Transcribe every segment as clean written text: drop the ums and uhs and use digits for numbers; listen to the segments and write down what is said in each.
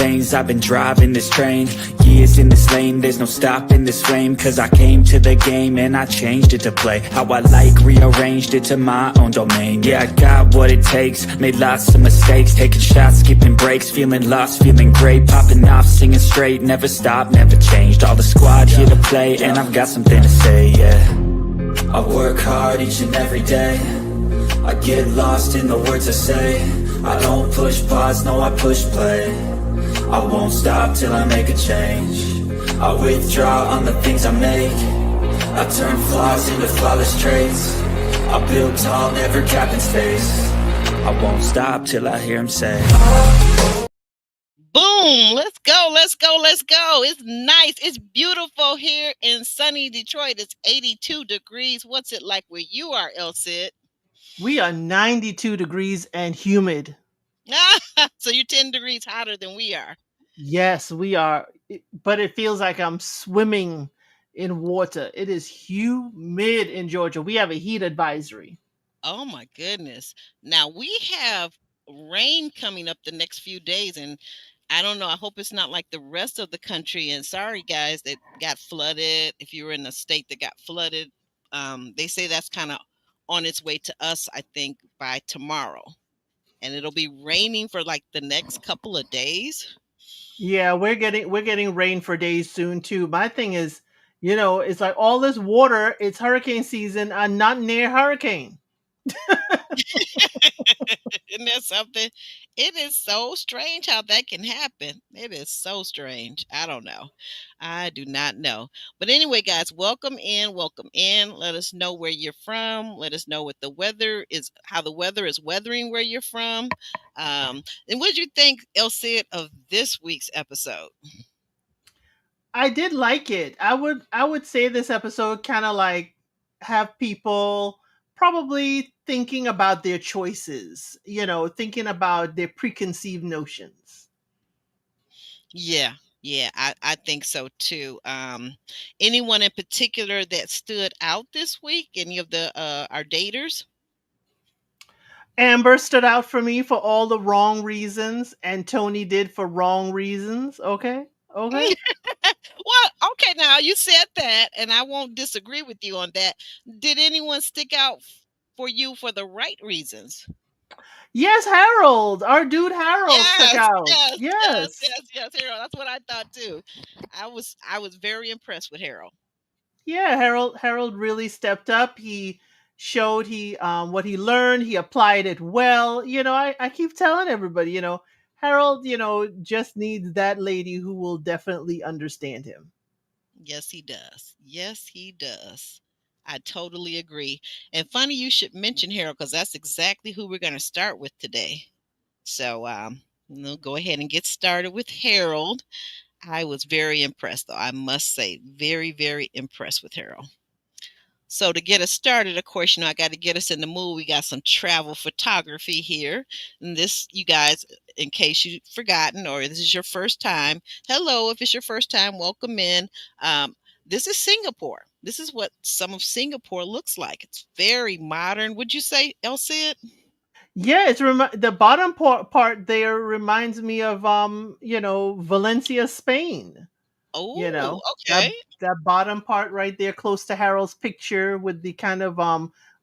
lanes, I've been driving this train. Years in this lane, there's no stopping this flame. Cause I came to the game and I changed it to play how I like, rearranged it to my own domain. Yeah, I got what it takes, made lots of mistakes, taking shots, skipping breaks, feeling lost, feeling great, popping off, singing straight, never stopped, never changed. All the squad here to play, and I've got something to say, yeah. I work hard each and every day, I get lost in the words I say. I don't push pause, no I push play. I won't stop till I make a change. I withdraw on the things I make. I turn flaws into flawless traits. I build tall, never capping space. I won't stop till I hear him say, boom, let's go, let's go, let's go. It's nice, it's beautiful here in sunny Detroit. It's 82 degrees. What's it like where you are, El Cid? We are 92 degrees and humid. So you're 10 degrees hotter than we are. Yes, we are. But it feels like I'm swimming in water. It is humid in Georgia. We have a heat advisory. Oh my goodness. Now we have rain coming up the next few days, and I don't know. I hope it's not like the rest of the country. And sorry, guys, that got flooded. If you were in a state that got flooded, they say that's kind of on its way to us, I think, by tomorrow. And it'll be raining for like the next couple of days. Yeah, we're getting rain for days soon too. My thing is, it's like all this water, it's hurricane season. I'm not near hurricane. Isn't that something? It is so strange how that can happen. It is so strange. I don't know. I do not know. But anyway, guys, welcome in. Welcome in. Let us know where you're from. Let us know what the weather is, how the weather is weathering where you're from. And what did you think, El Cid, of this week's episode? I did like it. I would say this episode kind of like have people probably thinking about their choices, thinking about their preconceived notions. Yeah, yeah, I think so too. Anyone in particular that stood out this week? Any of the our daters? Amber stood out for me for all the wrong reasons, and Tony did for wrong reasons. Okay? Okay? Well, okay, now you said that, and I won't disagree with you on that. Did anyone stick out for you for the right reasons? Yes, Harold. Our dude Harold stuck Yes, out. yes, yes, Yes. yes, yes, Harold. That's what I thought too. I was very impressed with Harold. Yeah, Harold really stepped up. He showed he what he learned, he applied it well. I keep telling everybody, Harold, just needs that lady who will definitely understand him. Yes, he does. Yes, he does. I totally agree. And funny you should mention Harold because that's exactly who we're going to start with today. So, we'll go ahead and get started with Harold. I was very impressed, though. I must say, very, very impressed with Harold. So to get us started, of course, I got to get us in the mood. We got some travel photography here. And this, you guys, in case you've forgotten or this is your first time, hello, if it's your first time, welcome in. This is Singapore. This is what some of Singapore looks like. It's very modern. Would you say, El Cid? Yeah, the bottom part there reminds me of Valencia, Spain. You Oh, know, that okay. that bottom part right there close to Harold's picture with the kind of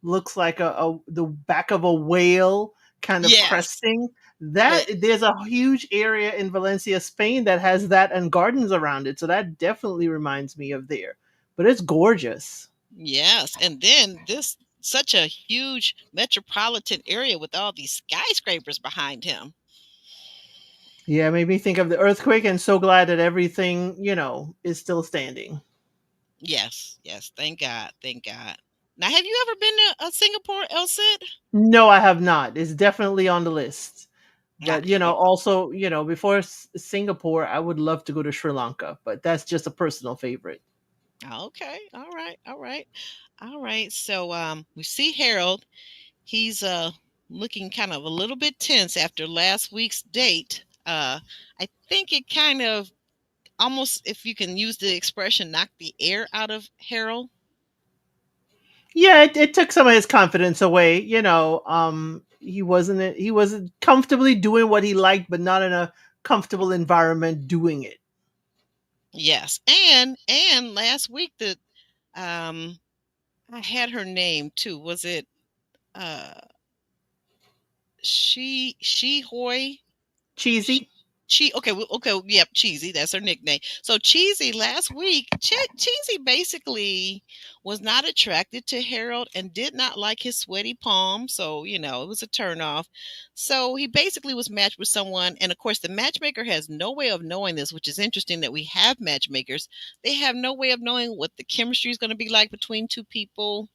looks like the back of a whale kind of Yes. cresting. That there's a huge area in Valencia, Spain that has that and gardens around it. So that definitely reminds me of there. But it's gorgeous. Yes, and then this such a huge metropolitan area with all these skyscrapers behind him. Yeah, made me think of the earthquake and so glad that everything, is still standing. Yes, yes, thank God, thank God. Now, have you ever been to Singapore, El Cid? No, I have not. It's definitely on the list. Ah, But also, before Singapore, I would love to go to Sri Lanka, but that's just a personal favorite. okay, all right, all right, all right. So, we see Harold. He's looking kind of a little bit tense after last week's date. I think it kind of almost, if you can use the expression, knocked the air out of Harold. Yeah, it took some of his confidence away. He wasn't comfortably doing what he liked, but not in a comfortable environment doing it. Yes. And last week the um I had her name too. Was it uh she Hoy? Sh Cheesy. okay, okay, yep, Cheesy, that's her nickname. So Cheesy last week, Cheesy basically was not attracted to Harold and did not like his sweaty palm. So, it was a turnoff. So he basically was matched with someone. And of course, the matchmaker has no way of knowing this, which is interesting that we have matchmakers. They have no way of knowing what the chemistry is going to be like between two people,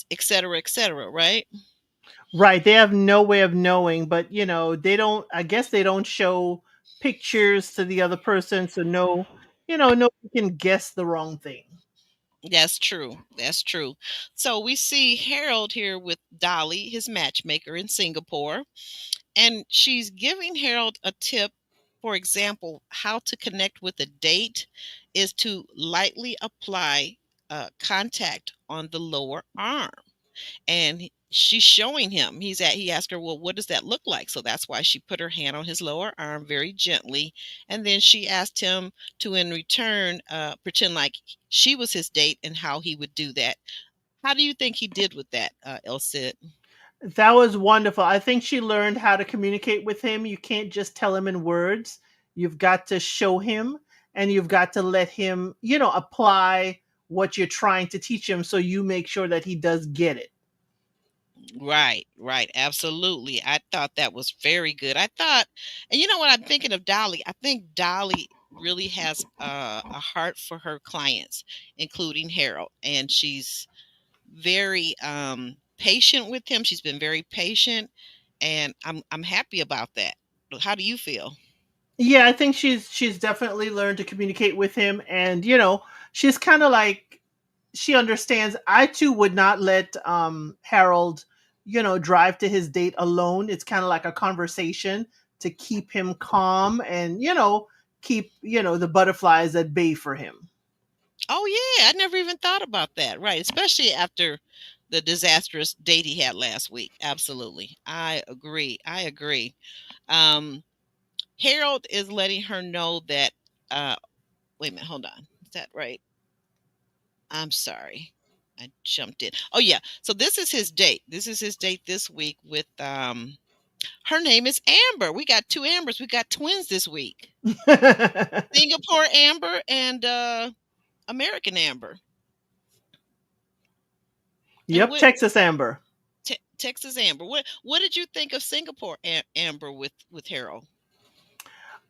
et cetera, right? Right. They have no way of knowing, but they don't, I guess they don't show pictures to the other person, so no one can guess the wrong thing. That's true. That's true. So we see Harold here with Dolly, his matchmaker in Singapore, and she's giving Harold a tip. For example, how to connect with a date is to lightly apply contact on the lower arm. And she's showing him. He asked her, well, what does that look like? So that's why she put her hand on his lower arm very gently, and then she asked him to in return pretend like she was his date and how he would do that. How do you think he did with that, El Cid? That was wonderful. I think she learned how to communicate with him. You can't just tell him in words. You've got to show him, and you've got to let him, apply what you're trying to teach him, so you make sure that he does get it. Right, right, absolutely. I thought that was very good. I thought, and you know what, I'm thinking of Dolly. I think Dolly really has a heart for her clients, including Harold, and she's very patient with him. She's been very patient, and I'm happy about that. How do you feel? Yeah, I think she's definitely learned to communicate with him, and she's kind of like, she understands. I too would not let Harold, drive to his date alone. It's kind of like a conversation to keep him calm and keep the butterflies at bay for him. Oh yeah, I never even thought about that. Right, especially after the disastrous date he had last week. Absolutely, I agree. I agree. Um, Harold is letting her know that. Uh, Wait a minute, hold on. Is that right? I'm sorry. I jumped in. Oh yeah. So this is his date. This is his date this week with her name is Amber. We got two Ambers. We got twins this week. Singapore Amber and American Amber. And Yep, what Texas Amber. Texas Amber. What did you think of Singapore Amber with Harold?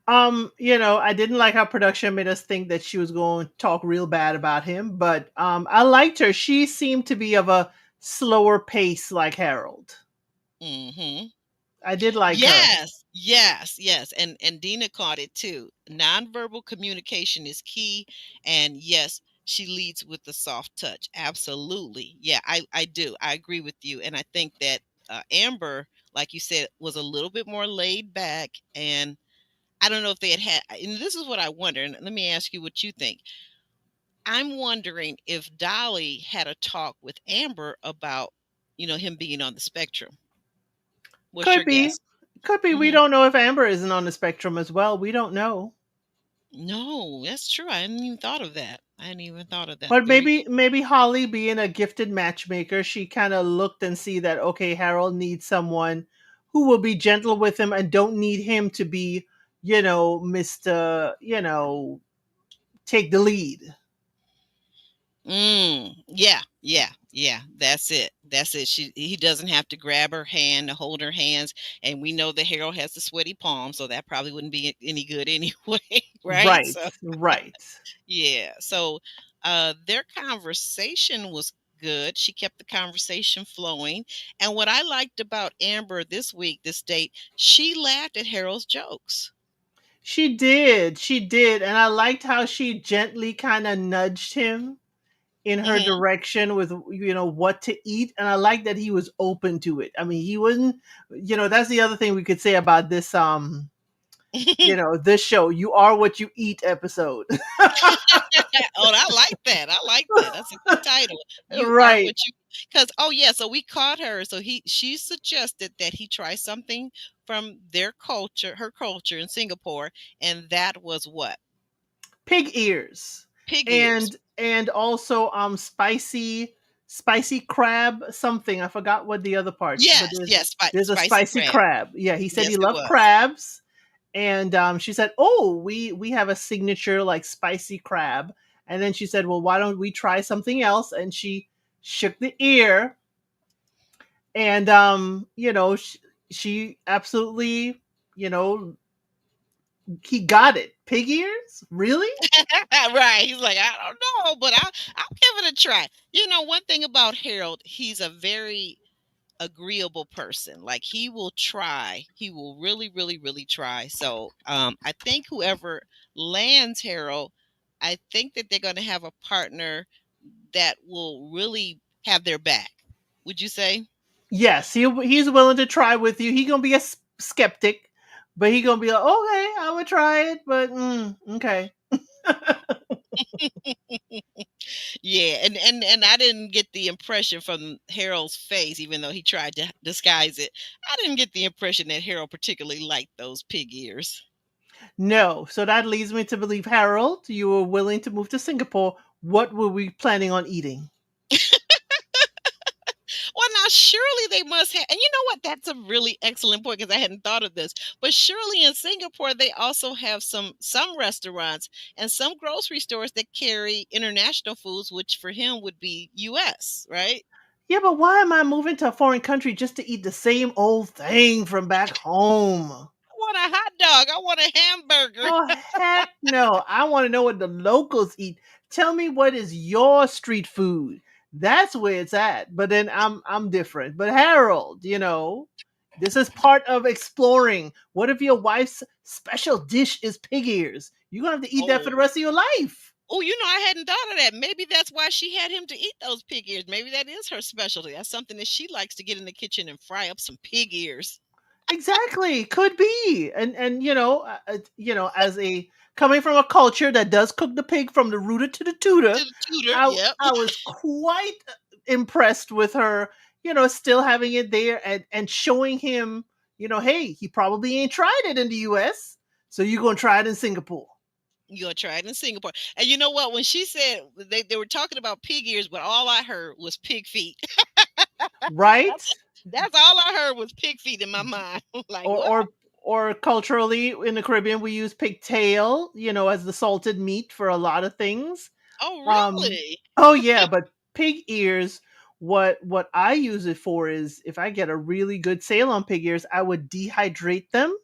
I didn't like how production made us think that she was going to talk real bad about him, but I liked her. She seemed to be of a slower pace like Harold. Mm-hmm. I did like her. Yes, yes, yes. And Dina caught it too. Nonverbal communication is key. And yes, she leads with the soft touch. Absolutely. Yeah, I do. I agree with you. And I think that Amber, like you said, was a little bit more laid back. And I don't know if they and this is what I wonder. And let me ask you what you think. I'm wondering if Dolly had a talk with Amber about, him being on the spectrum. What's Could your be. guess? Could be. We Mhm. don't know if Amber isn't on the spectrum as well. We don't know. No, that's true. I hadn't even thought of that. I hadn't even thought of that. But Very maybe Holly, being a gifted matchmaker, she kind of looked and see that, okay, Harold needs someone who will be gentle with him and don't need him to be, Mr., take the lead. Yeah, yeah, yeah. That's it. That's it. He doesn't have to grab her hand to hold her hands, and we know that Harold has the sweaty palm, so that probably wouldn't be any good anyway, right? Right, So right. yeah. So their conversation was good. She kept the conversation flowing, and what I liked about Amber this week, this date, she laughed at Harold's jokes. She did. And I liked how she gently kind of nudged him in her Hmm. direction with what to eat, and I like that he was open to it. I mean, he wasn't, that's the other thing we could say about this this show, You Are What You Eat episode. Oh, I like that. I like that. That's a good title. You are Right. what you. Because oh yeah, so we caught her. So she suggested that he try something from their culture, her culture in Singapore, and that was what? Pig ears, Pig ears. and also spicy crab something. I forgot what the other parts, but Yes, yes, there's a spicy spicy crab. crab. Yeah, he said Yes, he it loved was. crabs, and she said, "Oh, we have a signature like spicy crab." And then she said, "Well, why don't we try something else?" And she shook the ear, and she absolutely, you know, he got it. Pig ears, really? Right. He's like, I don't know, but I'll give it a try. You know, one thing about Harold, he's a very agreeable person. Like he will try. He will really, really, really try. So I think whoever lands Harold, I think that they're gonna have a partner that will really have their back. Would you say? Yes, he's willing to try with you. He gonna be a skeptic, but he gonna be like, okay, I would try it, but okay. Yeah, and I didn't get the impression from Harold's face, even though he tried to disguise it. I didn't get the impression that Harold particularly liked those pig ears. No, so that leads me to believe, Harold, you were willing to move to Singapore. What were we planning on eating? Well, now surely they must have, and you know what? That's a really excellent point because I hadn't thought of this. But surely in Singapore they also have some restaurants and some grocery stores that carry international foods, which for him would be U.S. Right? Yeah, but why am I moving to a foreign country just to eat the same old thing from back home? I want a hot dog. I want a hamburger. Oh heck no. I want to know what the locals eat. Tell me what is your street food. That's where it's at. But then I'm different. But Harold, this is part of exploring. What if your wife's special dish is pig ears? You're gonna have to eat that for the Oh, rest of your life. oh, you know, I hadn't thought of that. Maybe that's why she had him to eat those pig ears. Maybe that is her specialty. That's something that she likes to get in the kitchen and fry up some pig ears. Exactly, could be, and as a coming from a culture that does cook the pig from the rooter to the tutor, To the tutor. I Yep. I was quite impressed with her, still having it there and showing him, hey, he probably ain't tried it in the U.S., so you're gonna try it in Singapore, You're gonna try it in Singapore. And you know what? When she said they were talking about pig ears, but all I heard was pig feet. right? That's all I heard was pig feet in my mind. Like Or what? or or culturally in the Caribbean, we use pigtail, as the salted meat for a lot of things. Oh, Um, really? oh yeah, but pig ears, what I use it for is if I get a really good sale on pig ears, I would dehydrate them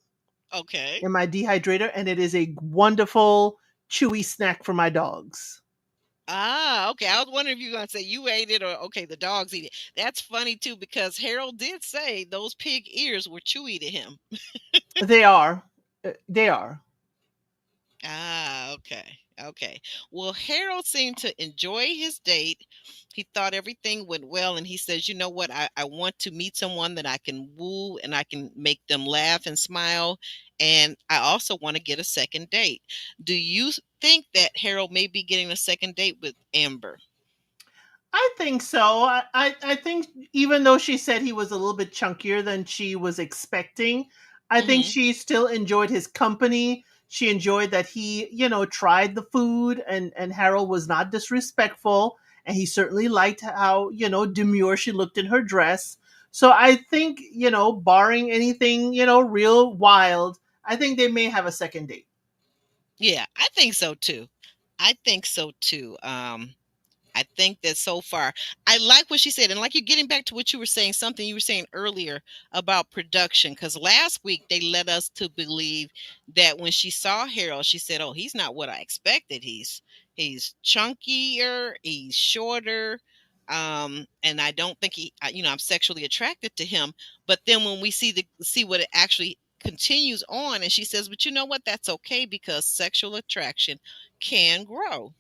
Okay. in my dehydrator, and it is a wonderful chewy snack for my dogs. Ah, okay. I was wondering if you were gonna say you ate it or okay, the dogs eat it. That's funny too because Harold did say those pig ears were chewy to him. They are. They are. Ah, okay. Okay. Well, Harold seemed to enjoy his date. He thought everything went well, and he says, you know what? I want to meet someone that I can woo and I can make them laugh and smile. And I also want to get a second date. Do you think that Harold may be getting a second date with Amber? I think so. I think even though she said he was a little bit chunkier than she was expecting, I think Hmm. she still enjoyed his company. She enjoyed that he, tried the food, and Harold was not disrespectful, and he certainly liked how, demure she looked in her dress. So I think, barring anything, real wild, I think they may have a second date. Yeah, I think so too. I think so too. I think that so far, I like what she said. And like you're getting back to what you were saying, something you were saying earlier about production. Because last week they led us to believe that when she saw Harold, she said, "Oh, he's not what I expected. He's chunkier, he's shorter, and I don't think I'm sexually attracted to him." But then when we see what it actually continues on, and she says, "But you know what? That's okay because sexual attraction can grow."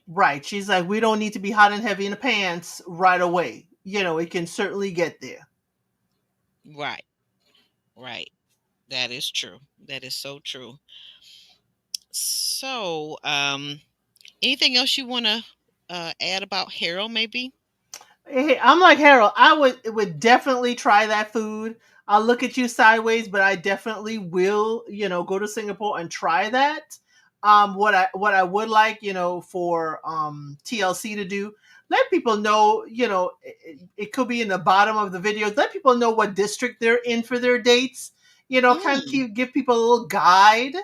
Right. She's like, we don't need to be hot and heavy in the pants right away. It can certainly get there. Right. Right. That is true. That is so true. So, anything else you want to add about Harold, maybe? Hey, I'm like Harold. I would definitely try that food. I'll look at you sideways, but I definitely will, go to Singapore and try that. What I would like, for TLC to do, let people know, it could be in the bottom of the videos. Let people know what district they're in for their dates. Kind of Mm. give people a little guide.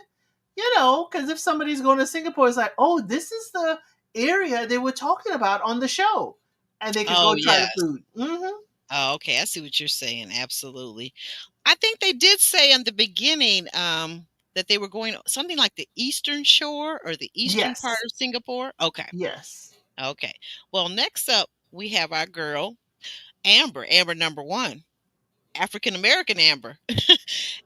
Because if somebody's going to Singapore, it's like, oh, this is the area they were talking about on the show, and they could go Oh, try the yes. food. Oh, okay. I see what you're saying. Absolutely. I think they did say in the beginning that they were going something like the eastern shore or the eastern part Yes, of Singapore. Okay. yes. Okay. Well, next up, we have our girl, Amber, Amber number one. African American Amber.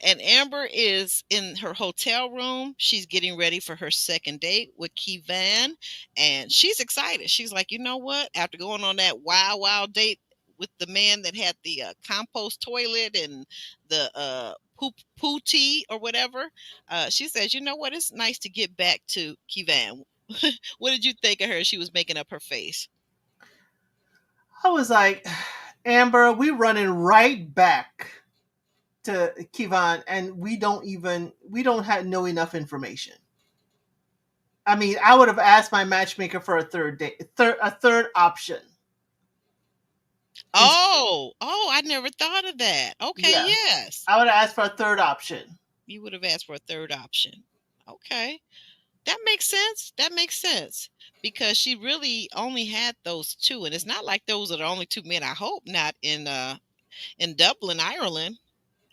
And Amber is in her hotel room. She's getting ready for her second date with Kivan. And she's excited. She's like, you know what? After going on that wild, wild date with the man that had the compost toilet and the poo tea or whatever, she says, you know what? It's nice to get back to Kivan. What did you think of her? She was making up her face. I was like, Amber, we running right back to Kivan, and we don't know enough information. I mean, I would have asked my matchmaker for a third date, a third option. In- Oh, I never thought of that. Okay, yeah, yes. I would have asked for a third option. You would have asked for a third option. Okay. That makes sense. That makes sense. Because she really only had those two. And it's not like those are the only two men. I hope not in Dublin, Ireland.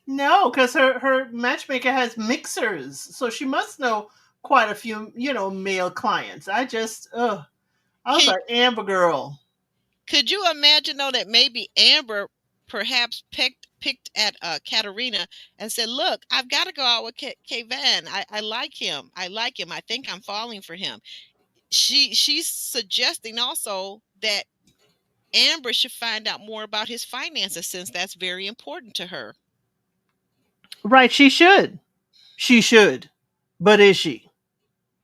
No, because her matchmaker has mixers, so she must know quite a few, male clients. I was Can like, Amber girl. could you imagine though that maybe Amber perhaps picked at Katerina and said, "Look, I've got to go out with Van. I like him. I like him. I think I'm falling for him." She's suggesting also that Amber should find out more about his finances since that's very important to her. Right, she should. She should. But is she?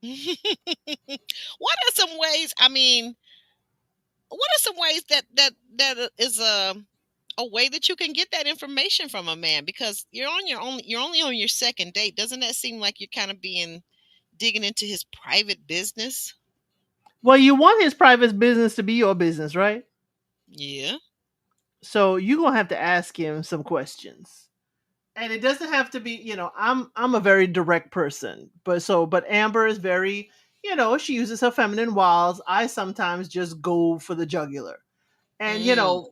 What are some ways? I mean, what are some ways that is a way that you can get that information from a man? Because you're only on your second date. Doesn't that seem like you're kind of being digging into his private business? Well, you want his private business to be your business, right? Yeah. So you're gonna have to ask him some questions. And it doesn't have to be, I'm a very direct person. But Amber is very, she uses her feminine wiles. I sometimes just go for the jugular. And Mm.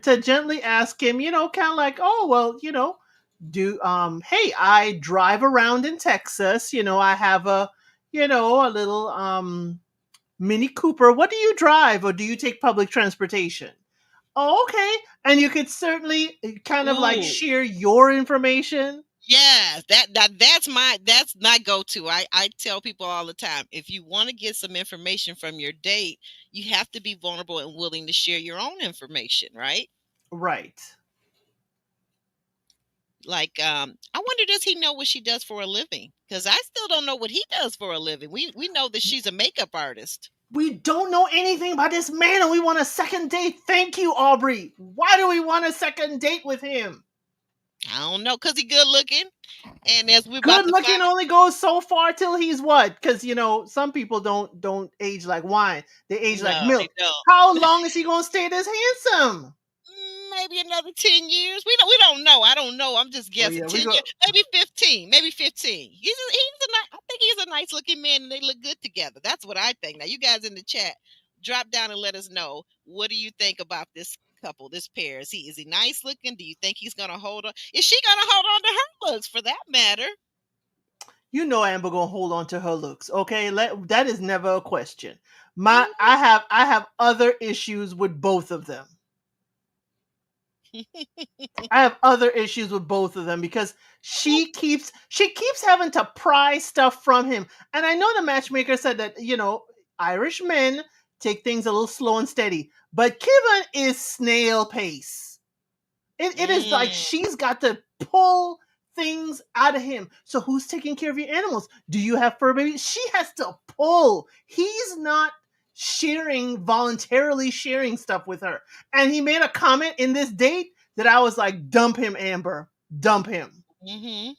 to gently ask him, kind of like, oh well, do hey, I drive around in Texas, I have a little Mini Cooper. What do you drive, or do you take public transportation? Oh, okay. And you could certainly kind of like Ooh. share your information. Yeah, that's my go-to. I tell people all the time, if you want to get some information from your date, you have to be vulnerable and willing to share your own information, right? Right. Like, I wonder does he know what she does for a living? Because I still don't know what he does for a living. We know that she's a makeup artist. We don't know anything about this man and we want a second date. Thank you, Aubrey. Why do we want a second date with him? I don't know, because he good looking. And as we're about Good to looking find, only goes so far till he's what? Because some people don't age like wine. They age like no, they milk. don't. How long is he gonna stay this handsome? Maybe another 10 years. We don't know. I don't know. I'm just Oh guessing. yeah, we 10 go. years, maybe 15. Maybe 15. I think he's a nice looking man and they look good together. That's what I think. Now you guys in the chat, drop down and let us know, what do you think about this couple, this pair? Is he nice looking? Do you think he's gonna hold on? Is she gonna hold on to her looks for that matter? Amber gonna hold on to her looks. Okay, that is never a question. Mhm. I have other issues with both of them. I have other issues with both of them because she keeps having to pry stuff from him. And I know the matchmaker said that, Irish men take things a little slow and steady, but Kevin is snail pace. It is like Mm. she's got to pull things out of him. So who's taking care of your animals? Do you have fur babies? She has to pull. He's not. voluntarily sharing stuff with her. And he made a comment in this date that I was like, dump him, Amber, dump him. Mm-hmm.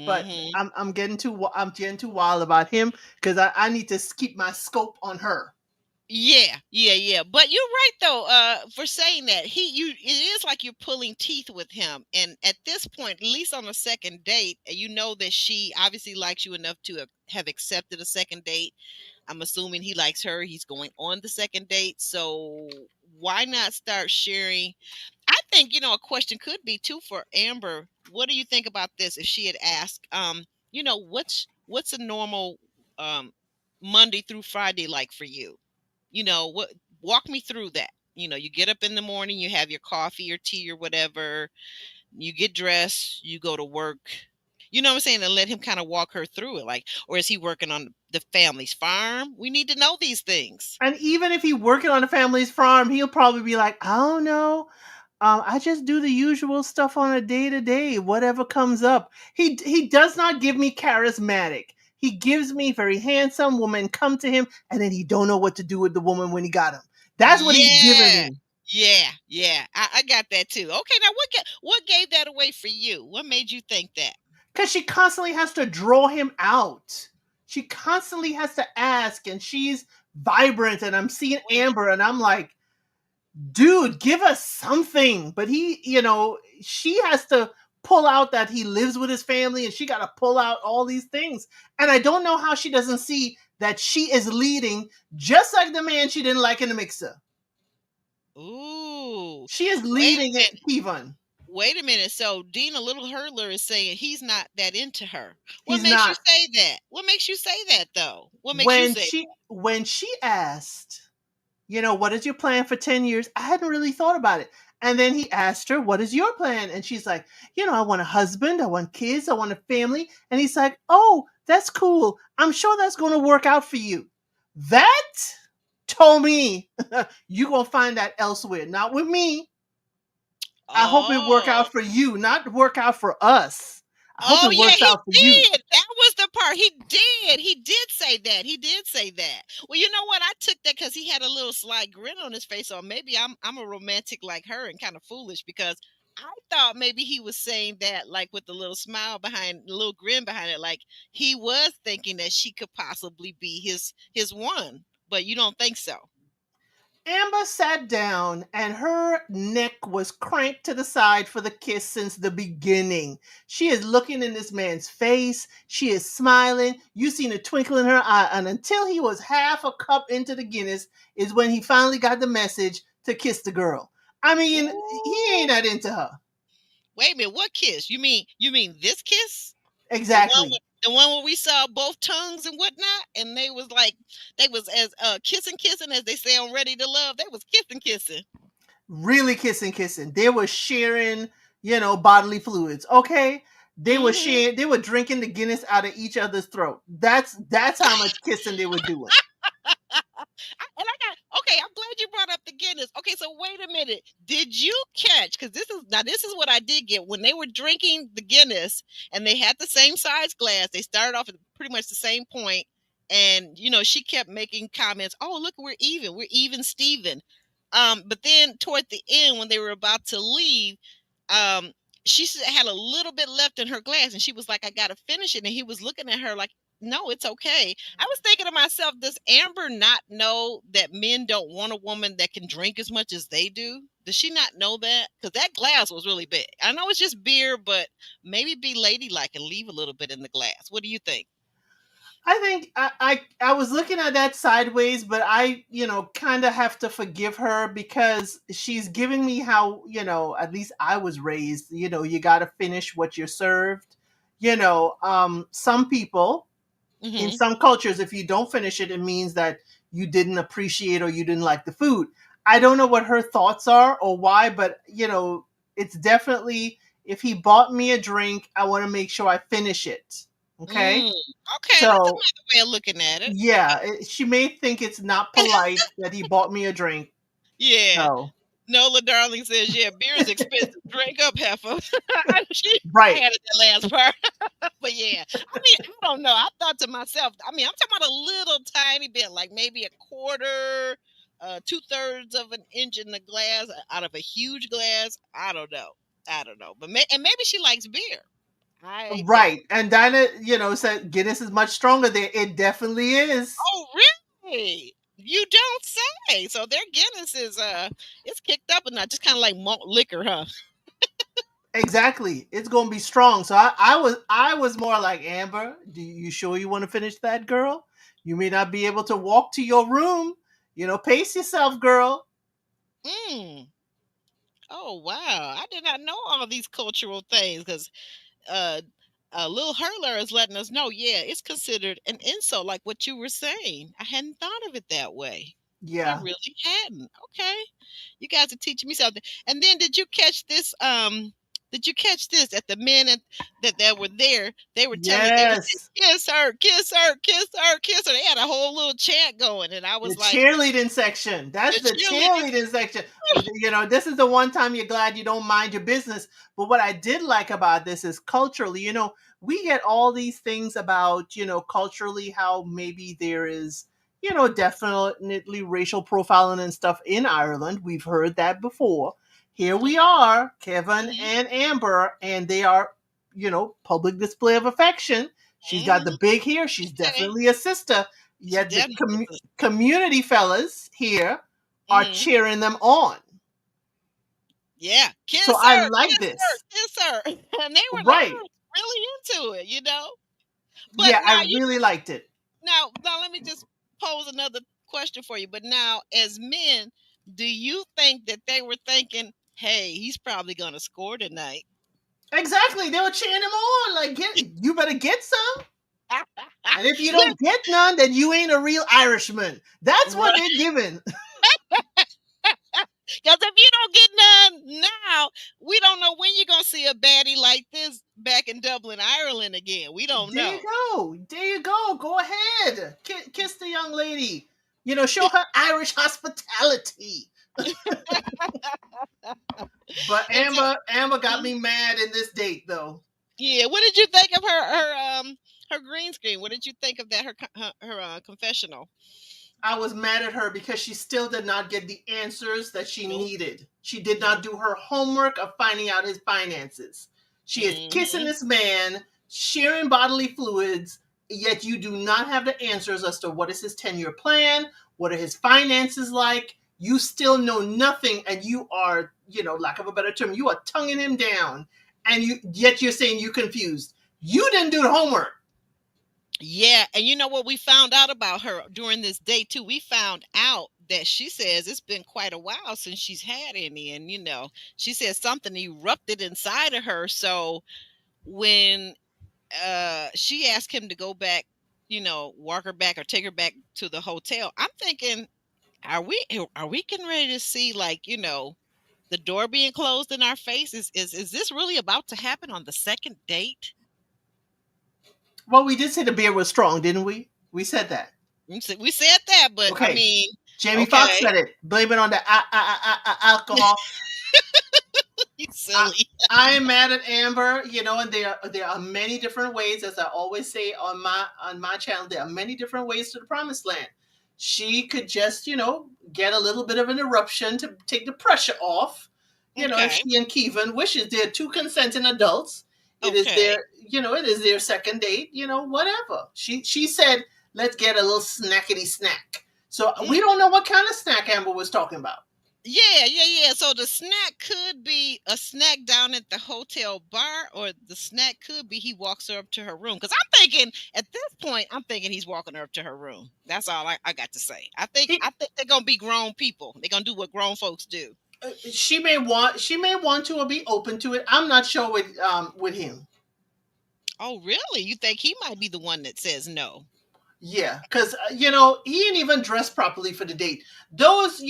But Mm-hmm. I'm getting too wild about him because I need to keep my scope on her. Yeah, yeah, yeah. But you're right though, for saying that. It is like you're pulling teeth with him. And at this point, at least on a second date, you know that she obviously likes you enough to have accepted a second date. I'm assuming he likes her. He's going on the second date. So why not start sharing? I think, a question could be too for Amber. What do you think about this if she had asked, what's a normal Monday through Friday like for you? What, walk me through that. You get up in the morning, you have your coffee or tea or whatever, you get dressed, you go to work. You know what I'm saying? And let him kind of walk her through it. Like, or is he working on the family's farm? We need to know these things. And even if he working on the family's farm, he'll probably be like, I don't know. I just do the usual stuff on a day to day, whatever comes up. He does not give me charismatic. He gives me very handsome woman come to him, and then he don't know what to do with the woman when he got him. That's what he's giving Yeah. me. Yeah, yeah. I got that too. Okay, now what gave that away for you? What made you think that? Because she constantly has to draw him out. She constantly has to ask, and she's vibrant, and I'm seeing Wait, Amber, and I'm like, dude, give us something. But she has to pull out that he lives with his family, and she got to pull out all these things. And I don't know how she doesn't see that she is leading just like the man she didn't like in the mixer. ooh. She is Wait a leading it, minute. Kevon. Wait a minute. So Dina Little Hurdler is saying he's not that into her. What He's makes you not. say that? What makes you say that though? What makes you When say she asked, what is your plan for 10 years? I hadn't really thought about it. And then he asked her, what is your plan? And she's like, I want a husband, I want kids, I want a family. And he's like, oh, that's cool. I'm sure that's going to work out for you. That told me you're going to find that elsewhere, not with me. I hope it work Oh. out for you, not work out for us. I hope Oh it yeah, works he out for you. did. That was the part. He did. He did say that. He did say that. Well, you know what? I took that because he had a little sly grin on his face. Or maybe I'm a romantic like her and kind of foolish because I thought maybe he was saying that like with a little smile behind, a little grin behind it, like he was thinking that she could possibly be his one. But you don't think so? Amber sat down and her neck was cranked to the side for the kiss since the beginning. She is looking in this man's face. She is smiling. You seen a twinkle in her eye. And until he was half a cup into the Guinness is when he finally got the message to kiss the girl. I mean, he ain't Ooh. that into her. Wait a minute. What kiss? You mean this kiss? Exactly. The one where we saw both tongues and whatnot, and they was as kissing as they say on Ready to Love. They was kissing. Really kissing. They were sharing, bodily fluids. Okay. Hmm. They were drinking the Guinness out of each other's throat. That's how much kissing they were doing. Okay. I'm glad you brought up the Guinness. Okay, so wait a minute. Did you catch? Because this is what I did get when they were drinking the Guinness and they had the same size glass. They started off at pretty much the same point, and she kept making comments. Oh, look, we're even. We're even, Steven. But then toward the end, when they were about to leave, um, had a little bit left in her glass, and she was like, "I gotta finish it." And he was looking at her like, "No, it's okay." I was thinking to myself, does Amber not know that men don't want a woman that can drink as much as they do? Does she not know that? Because that glass was really big. I know it's just beer, but maybe be ladylike and leave a little bit in the glass. What do you think? I think I was looking at that sideways, but I, kind of have to forgive her because she's giving me how, at least I was raised, you got to finish what you're served. Some people in Hmm. some cultures, if you don't finish it, it means that you didn't appreciate or you didn't like the food. I don't know what her thoughts are or why, but, it's definitely if he bought me a drink, I want to make sure I finish it. Okay. Mm, okay, that's So another way of looking at it. yeah, she may think it's not polite that he bought me a drink. Yeah. So. Nola Darling says, "Yeah, beer is expensive. Drink up, heifer." I Right. added that last part, but yeah, I mean, I don't know. I thought to myself, I mean, I'm talking about a little tiny bit, like maybe a quarter, 2/3 of an inch in the glass out of a huge glass. I don't know, but and maybe she likes beer. I don't. Right. And Dinah, said Guinness is much stronger there. It definitely is. Oh, really? You don't say. So their Guinness is it's kicked up and not just kind of like malt liquor, huh? Exactly. It's gonna be strong. So I was more like, Amber, do you sure you want to finish that, girl? You may not be able to walk to your room. Pace yourself, girl. Mm. Oh wow, I did not know all these cultural things because uh, Lil Hurler is letting us know. Yeah, it's considered an insult, like what you were saying. I hadn't thought of it that way. I Yeah. really hadn't. Okay, you guys are teaching me something. And then, did you catch this? Did you catch this? At the men that were there, they were telling. They were saying, Yes. "Kiss her, kiss her, kiss her, kiss her." They had a whole little chant going, and I The was like, cheerleading section. That's "The the cheerleaders." cheerleading section. This is the one time you're glad you don't mind your business. But what I did like about this is culturally, we get all these things about, culturally how maybe there is, definitely racial profiling and stuff in Ireland. We've heard that before. Here we are, Kevin and Amber, and they are, public display of affection. She's got the Mhm. big hair. She's Okay, definitely a sister. she Yet the definitely is. community fellas here are Mhm. cheering them on. Yeah, So kiss I her, like kiss her, this. kiss her, and they Right. were really into it, But Yeah, I now really liked it. now let me just pose another question for you. But now, as men, do you think that they were thinking, "Hey, he's probably gonna score tonight"? Exactly. They were cheering him on. Like, you better get some. And if you Listen, don't get none, then you ain't a real Irishman. That's what right? they're giving. Because if you don't get none now, we don't know when you're gonna see a baddie like this back in Dublin, Ireland again. We don't There you know. go. There you go. Go ahead. Kiss the young lady. Show her Irish hospitality. But And so, Amber got mhm. me mad in this date though. Yeah, what did you think of her green screen? What did you think of that her confessional? I was mad at her because she still did not get the answers that she Nope. needed. She did Nope. not do her homework of finding out his finances. She is kissing Hmm. this man, sharing bodily fluids, yet you do not have the answers as to what is his 10-year plan, what are his finances like. You still know nothing, and you are, lack of a better term, you are tonguing him down, and yet you're saying you're confused. You didn't do the homework. Yeah, and you know what we found out about her during this day too? We found out that she says it's been quite a while since she's had any, and she says something erupted inside of her. So when she asked him to go back, walk her back or take her back to the hotel, I'm thinking, are we getting ready to see, like, the door being closed in our face? Is this really about to happen on the second date? Well, we did say the beer was strong, didn't we? We said that. We said that, but I Okay. mean, Jamie Foxx okay, said it. Blame it on the alcohol. you I, silly. I am mad at Amber, and there are many different ways, as I always say on my channel. There are many different ways to the promised land. She could just, get a little bit of an eruption to take the pressure off. If Okay, she and Kevin wishes, they're two consenting adults. okay. It is their second date. Whatever. She said, let's get a little snackety snack. So we Mm. don't know what kind of snack Amber was talking about. Yeah, yeah, yeah. So the snack could be a snack down at the hotel bar, or the snack could be he walks her up to her room. Because I'm thinking at this point, I'm thinking he's walking her up to her room. That's all I got to say. I think He, I think they're gonna be grown people. They're gonna do what grown folks do. she may want to or be open to it. I'm not sure with him. Oh, really? You think he might be the one that says no? Yeah, because he ain't even dressed properly for the date. Those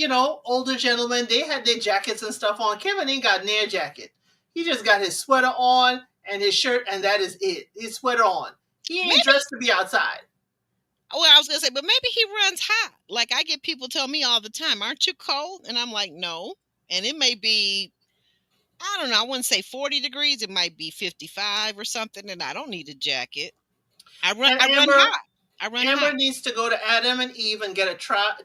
older gentlemen, they had their jackets and stuff on. Kevin ain't got near jacket. He just got his sweater on and his shirt, and that is it. His sweater on. He ain't Maybe. dressed to be outside. Well, I was gonna say, but maybe he runs hot. Like I get people tell me all the time, "Aren't you cold?" And I'm like, "No." and it may be, I don't know, I wouldn't say 40 degrees. It might be 55 or something, and I don't need a jacket. And I run Amber, hot. I run hot. Amber needs to go to Adam and Eve and get a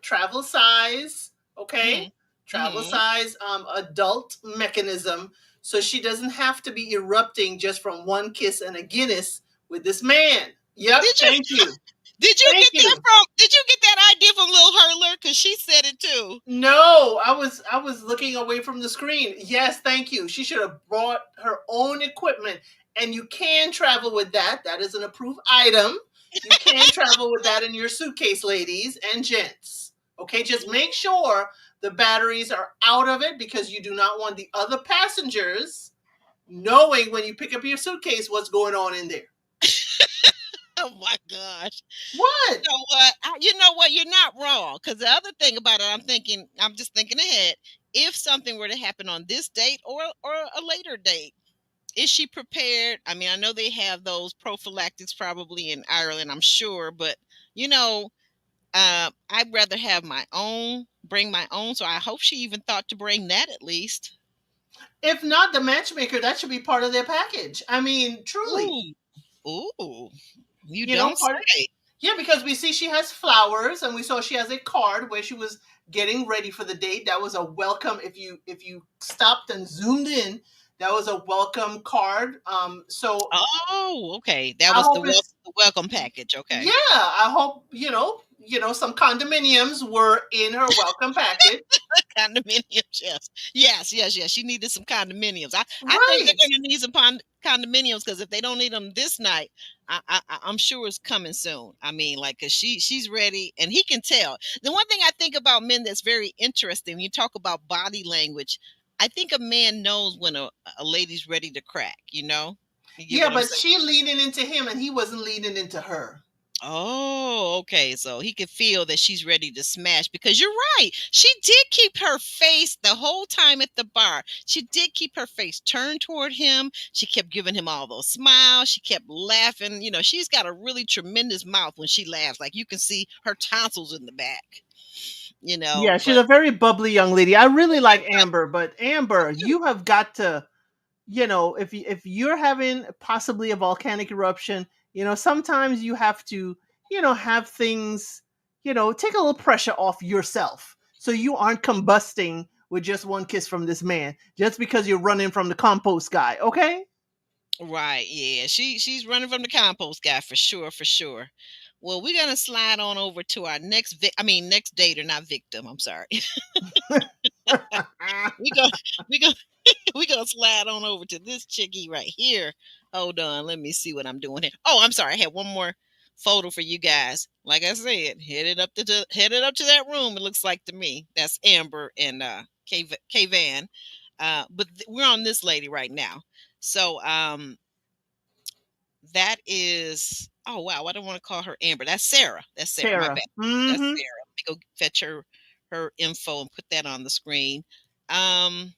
travel size, okay? Mhm. Travel Mhm. size adult mechanism, so she doesn't have to be erupting just from one kiss and a Guinness with this man. Yep, Did you thank you. did you Thank get that you. from did you get that idea from Lil Hurler? Because she said it too. No, I was looking away from the screen. Yes, thank you. She should have brought her own equipment, and you can travel with that. That is an approved item. You can travel with that in your suitcase, ladies and gents. Okay, just make sure the batteries are out of it because you do not want the other passengers knowing when you pick up your suitcase what's going on in there. Oh my gosh. You What? know what? You know what? You're not wrong. Because the other thing about it, I'm just thinking ahead. If something were to happen on this date or a later date, is she prepared? I mean, I know they have those prophylactics probably in Ireland, I'm sure, but you know, I'd rather have my own, bring my own. So I hope she even thought to bring that at least. If not the matchmaker, that should be part of their package. I mean, truly. Ooh, ooh, you You know, don't part say. Yeah, because we see she has flowers, and we saw she has a card where she was getting ready for the date. That was a welcome. If you stopped and zoomed in, that was a welcome card. So Oh, okay. That I was hope it's the welcome package. yeah. Okay. I hope some condominiums were in her welcome package. Condominiums, yes. Yes, yes, yes. She needed some condominiums. I think they're Right. going to need some condominiums because if they don't need them this night, I'm sure it's coming soon. I mean, like, because she's ready and he can tell. The one thing I think about men that's very interesting, when you talk about body language, I think a man knows when a lady's ready to crack, you know? You get Yeah, what I'm but saying? she leaning into him, and he wasn't leaning into her. Oh, okay. So he could feel that she's ready to smash because you're right. She did keep her face the whole time at the bar. She did keep her face turned toward him. She kept giving him all those smiles. She kept laughing. You know, she's got a really tremendous mouth when she laughs. Like you can see her tonsils in the back, you know, Yeah, she's but a very bubbly young lady. I really like Amber, but Amber, you have got to if you're having possibly a volcanic eruption, sometimes you have to, have things, take a little pressure off yourself so you aren't combusting with just one kiss from this man just because you're running from the compost guy, okay? right, yeah. She's running from the compost guy for sure, for sure. Well, we're gonna slide on over to our next dater, not victim. I'm sorry. we go we go we gonna slide on over to this chickie right here. Hold on, let me see what I'm doing here. Oh, I'm sorry, I had one more photo for you guys. Like I said, headed up to that room. It looks like to me that's Amber and K Van. But we're on this lady right now. So that is, oh wow, I don't want to call her Amber. That's Sarah. That's Sarah. My Sarah. bad. That's Mm-hmm. Sarah. Let me go fetch her info and put that on the screen. Um,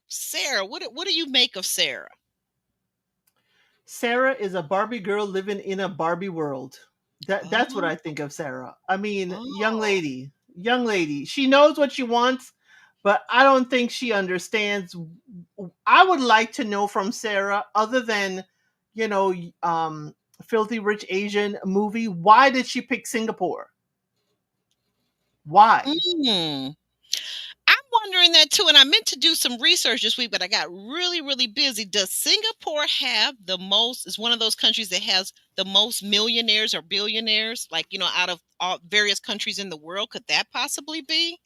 Sarah, what do you make of Sarah? Sarah is a Barbie girl living in a Barbie world. That's what Oh, I think of Sarah. I mean, oh, young lady. She knows what she wants, but I don't think she understands. I would like to know from Sarah, other than, you know, Filthy Rich Asian movie, why did she pick Singapore? Why? mm. I'm wondering that too, and I meant to do some research this week, but I got really, really busy. Does Singapore have the most? Is one of those countries that has the most millionaires or billionaires, like out of all various countries in the world? Could that possibly be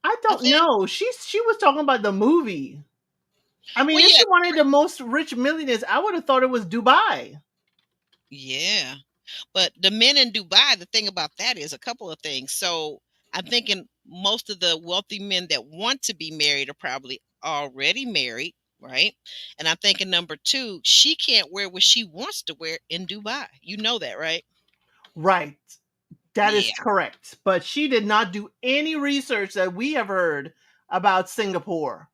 I a don't thing? know. She was talking about the movie. I mean, Well, if yeah, she wanted the most rich millionaires, I would have thought it was Dubai. yeah. But the men in Dubai, the thing about that is a couple of things. So I'm thinking most of the wealthy men that want to be married are probably already married, right? And I'm thinking number two, she can't wear what she wants to wear in Dubai. You know that, right? Right. That is Yeah. correct. But she did not do any research that we have heard about Singapore.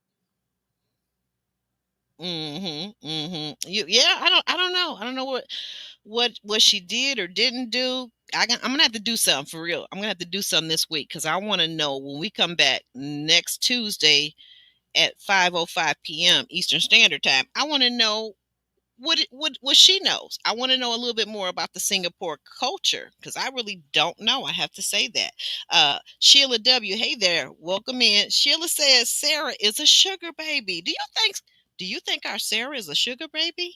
Yeah, I don't know. I don't know what she did or didn't do. I'm gonna have to do something for real. I'm gonna have to do something this week because I want to know when we come back next Tuesday. at 5:05 p.m. Eastern Standard Time. I want to know what she knows. I want to know a little bit more about the Singapore culture because I really don't know. I have to say that. Sheila W. Hey there, welcome in. Sheila says Sarah is a sugar baby. Do you think our Sarah is a sugar baby?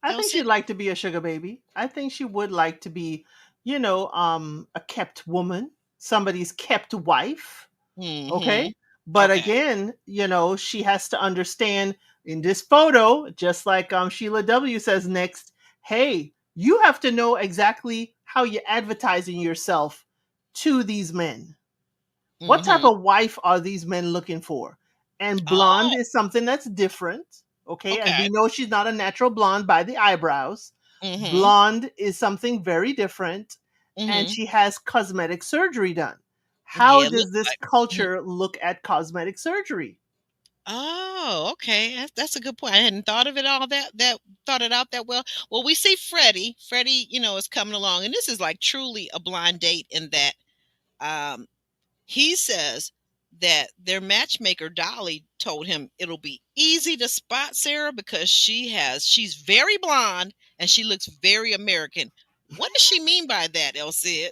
I think Elsie? she'd like to be a sugar baby. I think she would like to be, a kept woman, somebody's kept wife. Mm-hmm. Okay. But Okay. again, she has to understand in this photo, just like Sheila W says next, hey, you have to know exactly how you're advertising yourself to these men. What type Mm-hmm. of wife are these men looking for? And blonde Oh, is something that's different. Okay. And we okay. know she's not a natural blonde by the eyebrows. Mm-hmm. Blonde is something very different. And Mm-hmm. she has cosmetic surgery done. How Yeah, it does looks this like. Mhm. culture look at cosmetic surgery? Oh, okay. That's a good point. I hadn't thought of it all that thought it out that well. Well, we see Freddie. Freddie, is coming along, and this is like truly a blind date in that um he says that their matchmaker Dolly told him it'll be easy to spot Sarah because she's very blonde and she looks very American. What does she mean by that, Elsie?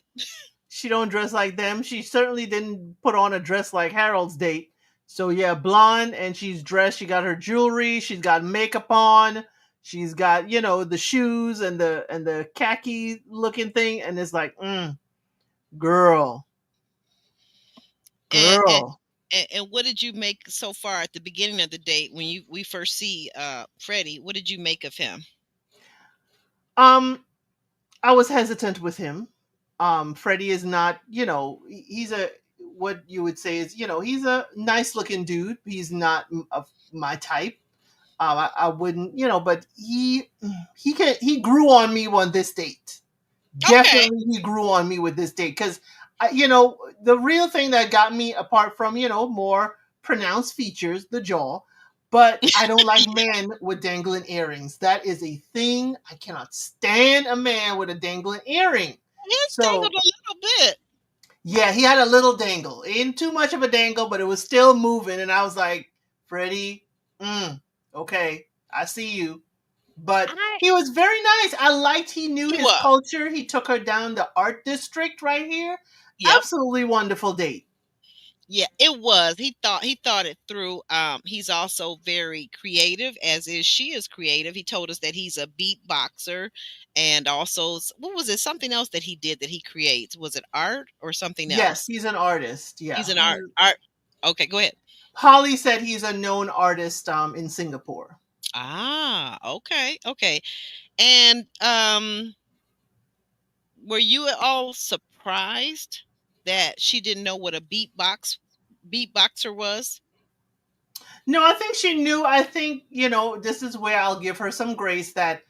She don't dress like them. She certainly didn't put on a dress like Harold's date. So yeah, blonde, and she's dressed. She got her jewelry. She's got makeup on. She's got the shoes and the khaki looking thing, and it's like, girl, And, and girl. and what did you make so far at the beginning of the date when we first see Freddie? What did you make of him? Um, I was hesitant with him. Freddie is not, he's a what you would say is, he's a nice looking dude. He's not of my type. I wouldn't, but he grew on me on this date. Okay. Definitely, he grew on me with this date because, the real thing that got me apart from more pronounced features, the jaw. But I don't like men with dangling earrings. That is a thing. I cannot stand a man with a dangling earring. It's So tangled a little bit. yeah, he had a little dangle. Ain't too much of a dangle, but it was still moving. And I was like, Freddie, okay, I see you. But I he was very nice. I liked he knew He his was. culture. He took her down the art district right here. Yep. Absolutely wonderful date. Yeah, it was. He thought it through. He's also very creative, as is she is creative. He told us that he's a beatboxer, and also what was it? Something else that he did that he creates. Was it art or something Yes, else? he's an artist. He's Yeah. an art. Okay, go ahead. Holly said he's a known artist in Singapore. Ah, okay, okay. And were you at all surprised that she didn't know what a beatboxer was? No, I think she knew. I think, this is where I'll give her some grace that,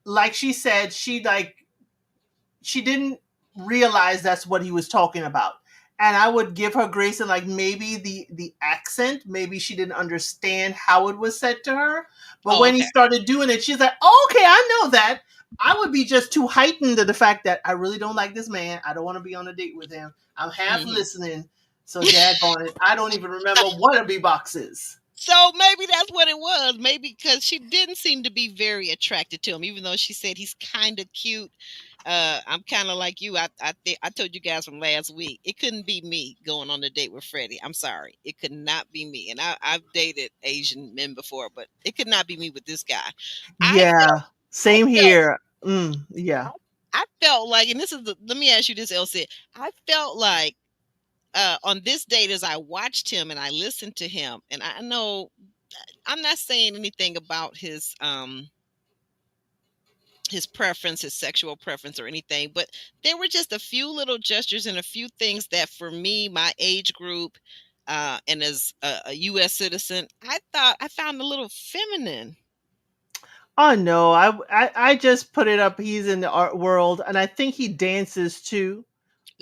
like she said, she didn't realize that's what he was talking about. And I would give her grace and like maybe the accent, maybe she didn't understand how it was said to her. But Oh, when he okay. started doing it, she's like, oh, okay, I know that. I would be just too heightened to the fact that I really don't like this man. I don't want to be on a date with him. I'm half Hmm. listening. So daggone it. I don't even remember what a beatbox is. So maybe that's what it was. Maybe because she didn't seem to be very attracted to him, even though she said he's kind of cute. I'm kind of like you. I told you guys from last week. It couldn't be me going on a date with Freddie. I'm sorry, it could not be me. And I've dated Asian men before, but it could not be me with this guy. I felt. Yeah. I Same felt. here. Yeah. I felt like, and this is let me ask you this, Elsie. I felt like on this date as I watched him and I listened to him, and I know I'm not saying anything about his preference, his sexual preference or anything, but there were just a few little gestures and a few things that for me, my age group, and as a US citizen, I found a little feminine. Oh no, I just put it up. He's in the art world, and I think he dances too.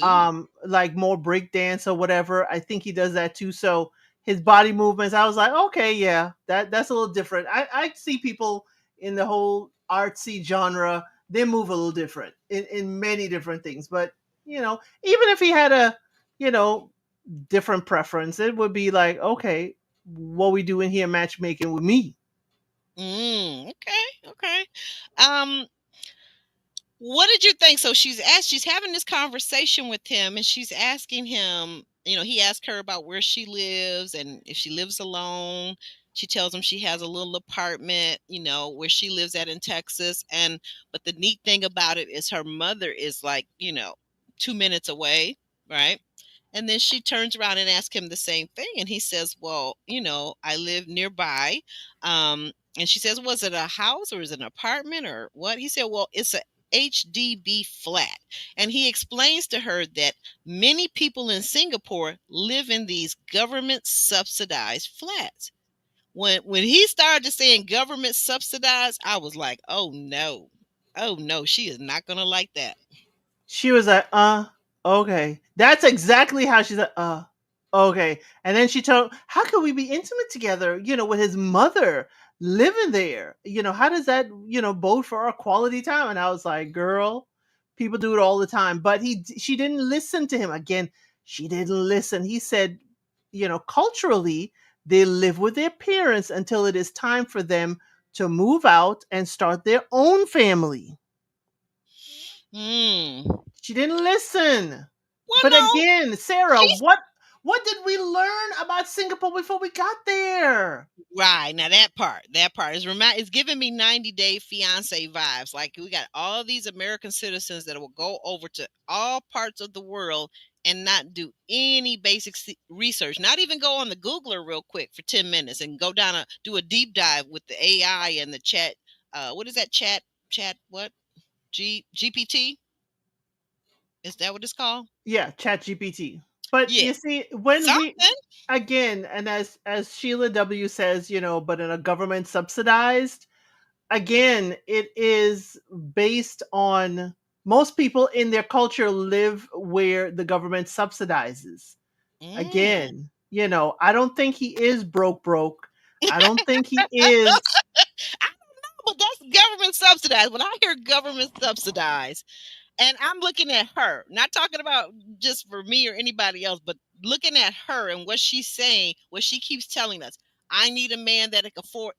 Ooh. Like more break dance or whatever. I think he does that too. So his body movements, I was like, okay, yeah, that's a little different. I see people in the whole artsy genre, they move a little different in many different things. But even if he had a you know different preference, it would be like, okay, what we doing here matchmaking with me? Okay, okay. Um, what did you think? So she's having this conversation with him, and she's asking him, he asked her about where she lives and if she lives alone. She tells him she has a little apartment, where she lives at in Texas. But the neat thing about it is her mother is like, 2 minutes away, right? And then she turns around and asks him the same thing. And he says, well, I live nearby. And she says, was it a house or is it an apartment or what? He said, well, it's a HDB flat. And he explains to her that many people in Singapore live in these government subsidized flats. When he started saying government subsidized, I was like, oh no. Oh no, she is not gonna like that. She was like, okay. That's exactly how she's like, okay. And then she told, how can we be intimate together, with his mother living there? How does that, bode for our quality time? And I was like, girl, people do it all the time. But she didn't listen to him. Again, she didn't listen. He said, culturally, they live with their parents until it is time for them to move out and start their own family. Hmm. She didn't listen. Well, But no, again, Sarah, she's what did we learn about Singapore before we got there? right. Now that part is giving me 90 Day Fiance vibes. Like we got all these American citizens that will go over to all parts of the world and not do any basic research, not even go on the Googler real quick for 10 minutes and go down do a deep dive with the AI and the chat. What is that chat? What? GPT? Is that what it's called? Yeah, Chat GPT. But Yeah, you see, when we something. again, and as Sheila W says, but in a government subsidized, again, it is based on most people in their culture live where the government subsidizes. Mm. Again, I don't think he is broke. I don't think he is. I don't know, but that's government subsidized. When I hear government subsidized, and I'm looking at her, not talking about just for me or anybody else, but looking at her and what she's saying, what she keeps telling us. I need a man that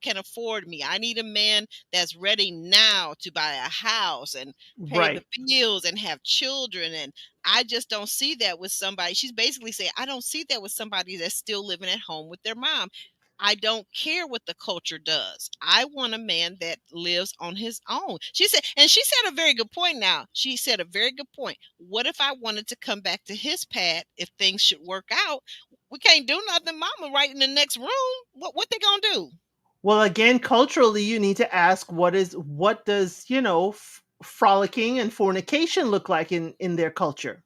can afford me. I need a man that's ready now to buy a house and pay the Right. bills and have children. And I just don't see that with somebody. She's basically saying, I don't see that with somebody that's still living at home with their mom. I don't care what the culture does. I want a man that lives on his own. She said a very good point now. She said a very good point. What if I wanted to come back to his pad if things should work out? We can't do nothing. Mama right in the next room. What they gonna do? Well, again, culturally, you need to ask what does frolicking and fornication look like in their culture?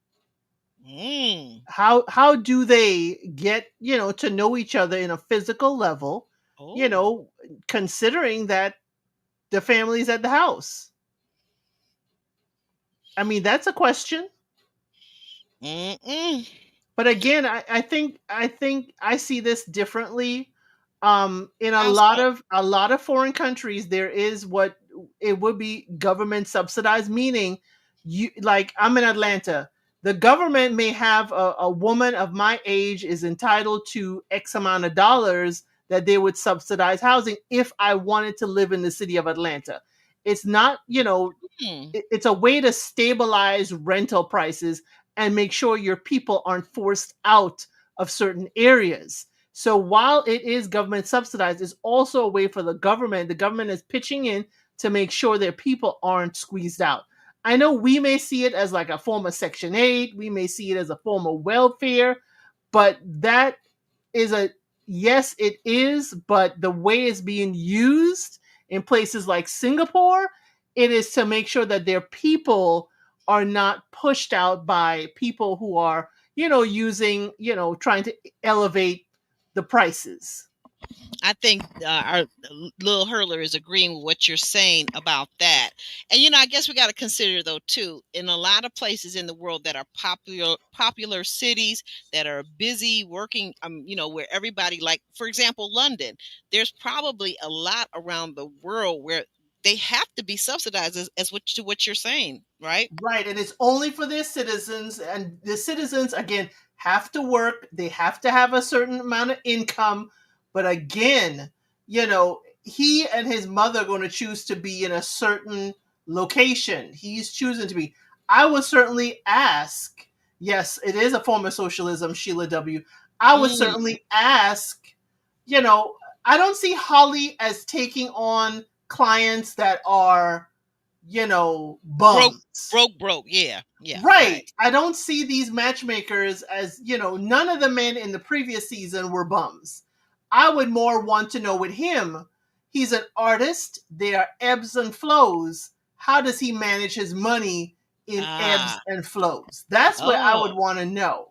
Mm. How do they get to know each other in a physical level? You Oh. know, considering that the family's at the house. I mean, that's a question. Mm-mm. But again, I think I see this differently. In How so? a lot of foreign countries, there is what it would be government subsidized, meaning you like I'm in Atlanta. The government may have a woman of my age is entitled to X amount of dollars that they would subsidize housing if I wanted to live in the city of Atlanta. It's not, Hmm. it's a way to stabilize rental prices and make sure your people aren't forced out of certain areas. So while it is government subsidized, it's also a way for the government is pitching in to make sure their people aren't squeezed out. I know we may see it as like a form of Section 8, we may see it as a form of welfare, but that is a yes, it is, but the way it's being used in places like Singapore, it is to make sure that their people are not pushed out by people who are, using, trying to elevate the prices. I think our little hurler is agreeing with what you're saying about that. And I guess we got to consider though too, in a lot of places in the world that are popular cities that are busy working, where everybody, like for example, London, there's probably a lot around the world where they have to be subsidized as what you're saying, right? Right, and it's only for their citizens, and the citizens again have to work. They have to have a certain amount of income, But again, he and his mother are going to choose to be in a certain location. He's choosing to be. I would certainly ask, yes, it is a form of socialism, Sheila W. I would Mm. certainly ask, you know, I don't see Holly as taking on clients that are, Broke, bums. broke. Yeah, yeah, right. Right. I don't see these matchmakers as, none of the men in the previous season were bums. I would more want to know with him, he's an artist, there are ebbs and flows. How does he manage his money in ebbs Ah, and flows? That's where I would oh. want to know.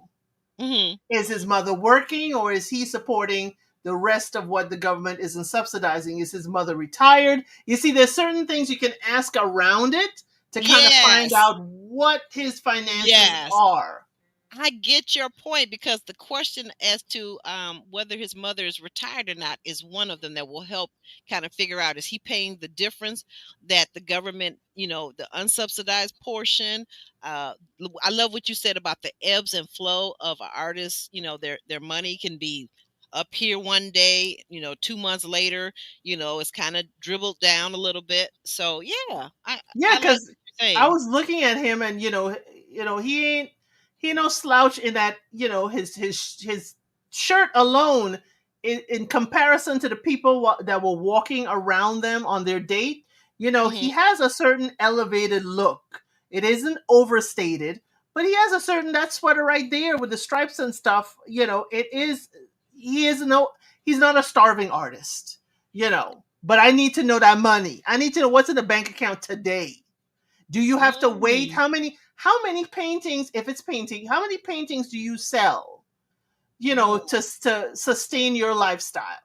Hmm. Is his mother working, or is he supporting the rest of what the government isn't subsidizing? Is his mother retired? You see, there's certain things you can ask around it to kind of find Yes, out what his finances yes. are. I get your point because the question as to whether his mother is retired or not is one of them that will help kind of figure out, is he paying the difference that the government, the unsubsidized portion. I love what you said about the ebbs and flow of artists. Their money can be up here one day, 2 months later, it's kind of dribbled down a little bit. So yeah, Yeah, I like because what you're I saying. was looking at him, and he ain't no slouch in that, his shirt alone, in comparison to the people that were walking around them on their date. He Hmm. has a certain elevated look. It isn't overstated, but he has a certain, that sweater right there with the stripes and stuff. It is. He is no. He's not a starving artist. But I need to know that money. I need to know what's in the bank account today. Do you have to wait? Mm. How many paintings, if it's painting, how many paintings do you sell, Ooh. to sustain your lifestyle?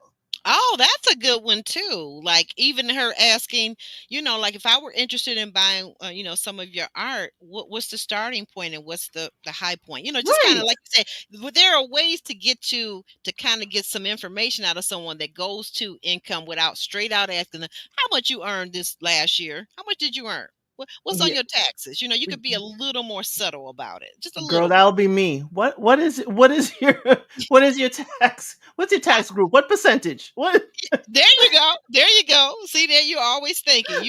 Oh, that's a good one too. Like even her asking, like if I were interested in buying, some of your art, what's the starting point and what's the high point? Just kind of Right. like you say, there are ways to get to kind of get some information out of someone that goes to income without straight out asking them how much you earned this last year. How much did you earn? What's on Yeah. your taxes? You could be a little more subtle about it, just a Girl, little bit. that'll be me. What is your what is your tax? What's your tax group? What percentage? What? There you go. There you go. See there, you're always thinking.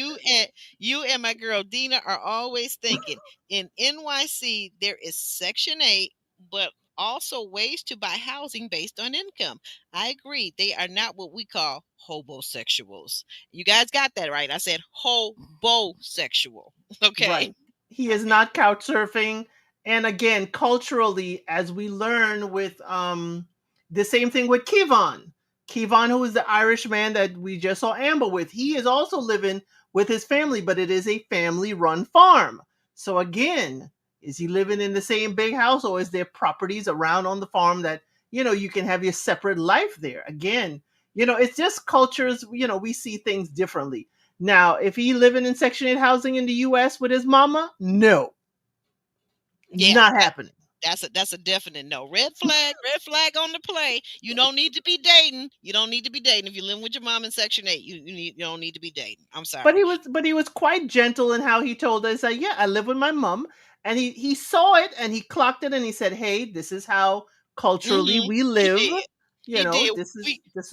You and my girl Dina are always thinking. In NYC, there is Section 8, but also ways to buy housing based on income. I agree. They are not what we call hobosexuals. You guys got that right. I said hobosexual. Okay. Right. He is not couch surfing. And again, culturally, as we learn with the same thing with Kevon. Kevon, who is the Irish man that we just saw Amber with, he is also living with his family, but it is a family run farm. So again, is he living in the same big house, or is there properties around on the farm that, you can have your separate life there? Again, it's just cultures, we see things differently. Now, if he living in Section 8 housing in the US with his mama, no, Yeah, not happening. that's a definite no. Red flag on the play. You don't need to be dating. You don't need to be dating. If you're living with your mom in Section 8, you don't need to be dating. I'm But sorry. he was quite gentle in how he told us that, yeah, I live with my mom, and he saw it and he clocked it and he said, "Hey, this is how culturally Hmm. we He live. did. He did. This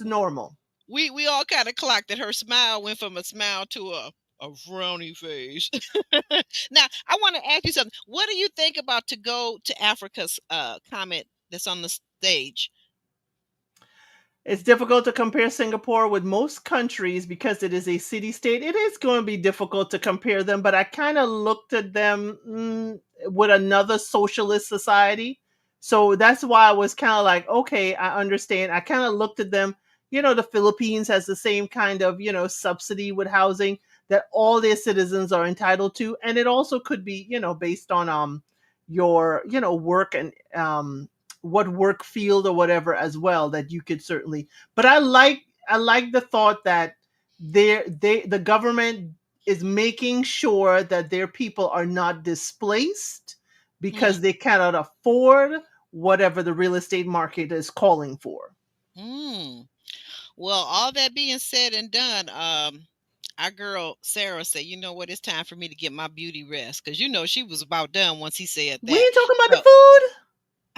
is normal." We all kind of clocked that her smile went from a smile to a frowny face. Now, I want to ask you something. What do you think about to go to Africa's comment that's on the stage? It's difficult to compare Singapore with most countries because it is a city state. It is going to be difficult to compare them, but I kind of looked at them with another socialist society. So that's why I was kind of like, okay, I understand. I kind of looked at them. The Philippines has the same kind of, subsidy with housing that all their citizens are entitled to. And it also could be, based on your, work and what work field or whatever as well, that you could certainly. But I like the thought that the government is making sure that their people are not displaced Hmm. because they cannot afford whatever the real estate market is calling for. Hmm. Well, all that being said and done, our girl Sarah said, "You know what? It's time for me to get my beauty rest," because she was about done once he said We that. ain't talking about the So, food.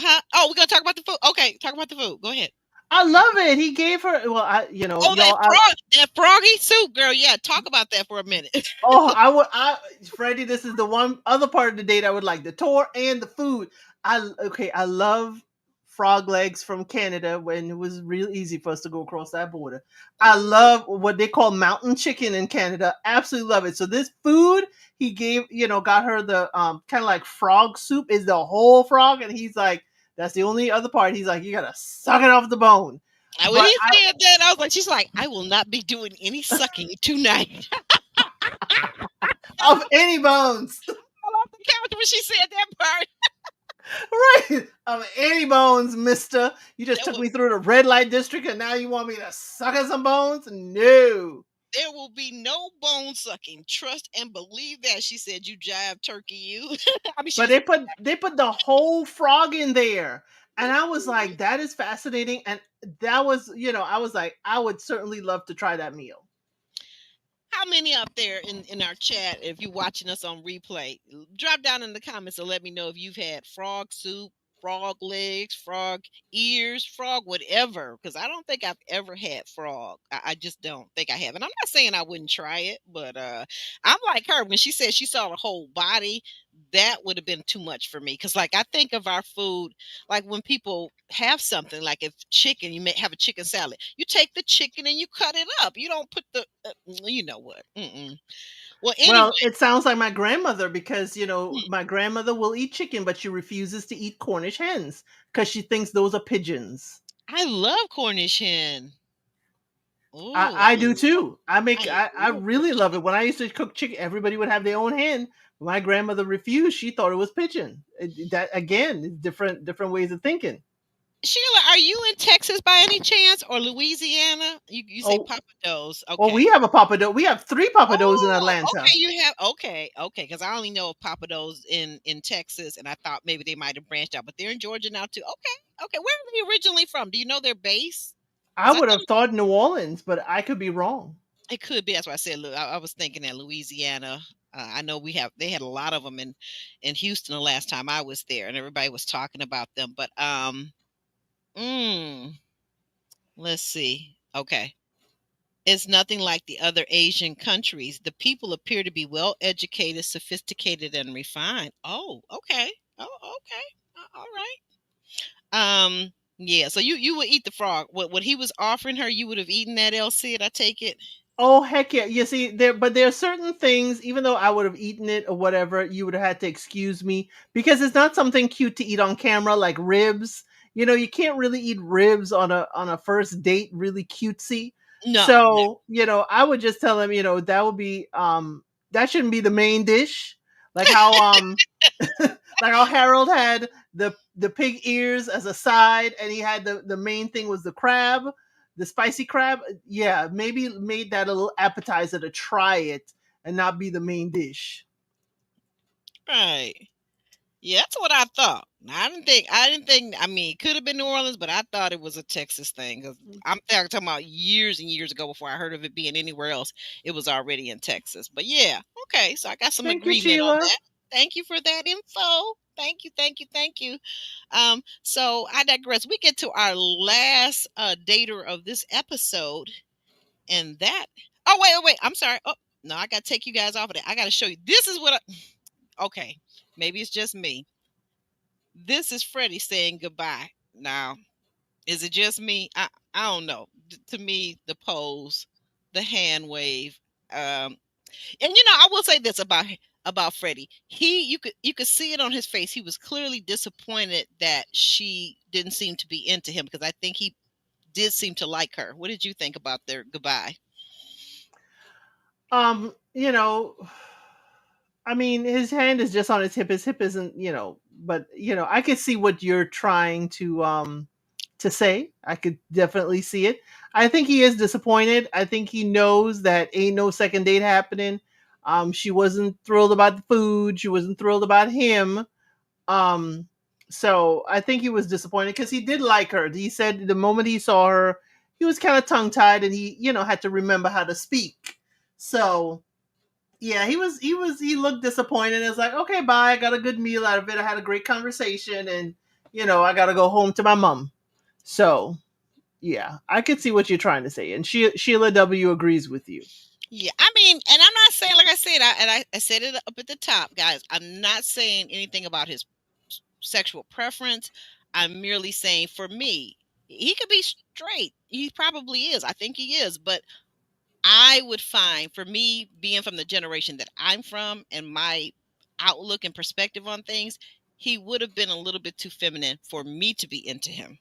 huh? Oh, we're gonna talk about the food. Okay, talk about the food. Go ahead. I love it. He gave her. Well, Oh, y'all. that froggy soup, girl. Yeah, talk about that for a minute. Oh, Freddie, this is the one other part of the date I would like, the tour and the food. I love frog legs from Canada when it was real easy for us to go across that border. I love what they call mountain chicken in Canada. Absolutely love it. So this food he gave, got her the kind of like frog soup is the whole frog, and he's like, that's the only other part. He's like, you gotta suck it off the bone. When But he said that, I was like, she's like, I will not be doing any sucking tonight. of any bones. Fell off the couch when she said that part. Right. Of any bones, mister. You just There took will, me through the red light district and now you want me to suck at some bones? No. there will be no bone sucking. Trust and believe that. She said, you jive turkey, you. I mean, But she's they put the whole frog in there. And I was like, that is fascinating. And that was, I was like, I would certainly love to try that meal. how many up there in our chat, if you're watching us on replay, drop down in the comments and let me know if you've had frog soup, frog legs, frog ears, frog whatever, because I don't think I've ever had frog. I just don't think I have, and I'm not saying I wouldn't try it, but I'm like her when she said she saw the whole body. That would have been too much for me, because like I think of our food like when people have something like if chicken, you may have a chicken salad, you take the chicken and you cut it up, you don't put the you know what. Well, anyway, Well, it sounds like my grandmother because, my grandmother will eat chicken, but she refuses to eat Cornish hens because she thinks those are pigeons. I love Cornish hen. Oh, I do too. I I love really Cornish love hen. it. When I used to cook chicken, everybody would have their own hen. My grandmother refused. She thought it was pigeon. That again, is different ways of thinking. Sheila, are you in Texas by any chance or Louisiana? You say Oh, Papados. well, Okay. we have a papados. We have 3 papados in Oh, Atlanta. okay. You have okay. Because I only know of Papados in Texas, and I thought maybe they might have branched out, but they're in Georgia now too. Okay. Where are they originally from? Do you know their base? I Because I would thought have thought New Orleans, but I could be wrong. it could be. That's why I said. Look, I was thinking that Louisiana. I know they had a lot of them in Houston the last time I was there, and everybody was talking about them. But mm, let's see. Okay. It's nothing like the other Asian countries. The people appear to be well educated, sophisticated, and refined. Oh, okay. Oh, okay. All right. Yeah. So you would eat the frog. What he was offering her, you would have eaten that, LC. I take it. Oh heck yeah! You see, there are certain things. Even though I would have eaten it or whatever, you would have had to excuse me because it's not something cute to eat on camera like ribs. You can't really eat ribs on a first date, really cutesy. No, no. So I would just tell him, that would be that shouldn't be the main dish. Like how like how Harold had the pig ears as a side, and he had the main thing was the crab, the spicy crab. Yeah, maybe made that a little appetizer to try it and not be the main dish. Right. Yeah, that's what I thought. I didn't think, I mean, it could have been New Orleans, but I thought it was a Texas thing. 'Cause talking about years and years ago before I heard of it being anywhere else. It was already in Texas. But yeah, okay. So I got some Thank you, agreement on Sheila. that. Thank you for that info. Thank you. So I digress. We get to our last dater of this episode, and that. Oh wait. I'm sorry. Oh no, I gotta take you guys off of that. I gotta show you. This is what. Okay, maybe it's just me. This is Freddie saying goodbye. Now, is it just me? I don't know. To me, the pose, the hand wave, um, and I will say this about Freddie. You could see it on his face. He was clearly disappointed that she didn't seem to be into him because I think he did seem to like her. What did you think about their goodbye? Um, you know, I mean, his hand is just on his hip. His hip isn't, but I could see what you're trying to say. I could definitely see it. I think he is disappointed. I think he knows that ain't no second date happening. She wasn't thrilled about the food. She wasn't thrilled about him. Um, so I think he was disappointed because he did like her. He said the moment he saw her, he was kind of tongue tied and he, had to remember how to speak. So yeah, he looked disappointed. It's like, okay, bye. I got a good meal out of it. I had a great conversation, and I got to go home to my mom. So Yeah, I can see what you're trying to say, and Sheila W agrees with you. Yeah, I mean, and I'm not saying, like I said, I said it up at the top, guys. I'm not saying anything about his sexual preference. I'm merely saying, for me, he could be straight. He probably is. I think he is. But I would find, for me, being from the generation that I'm from and my outlook and perspective on things, he would have been a little bit too feminine for me to be into him.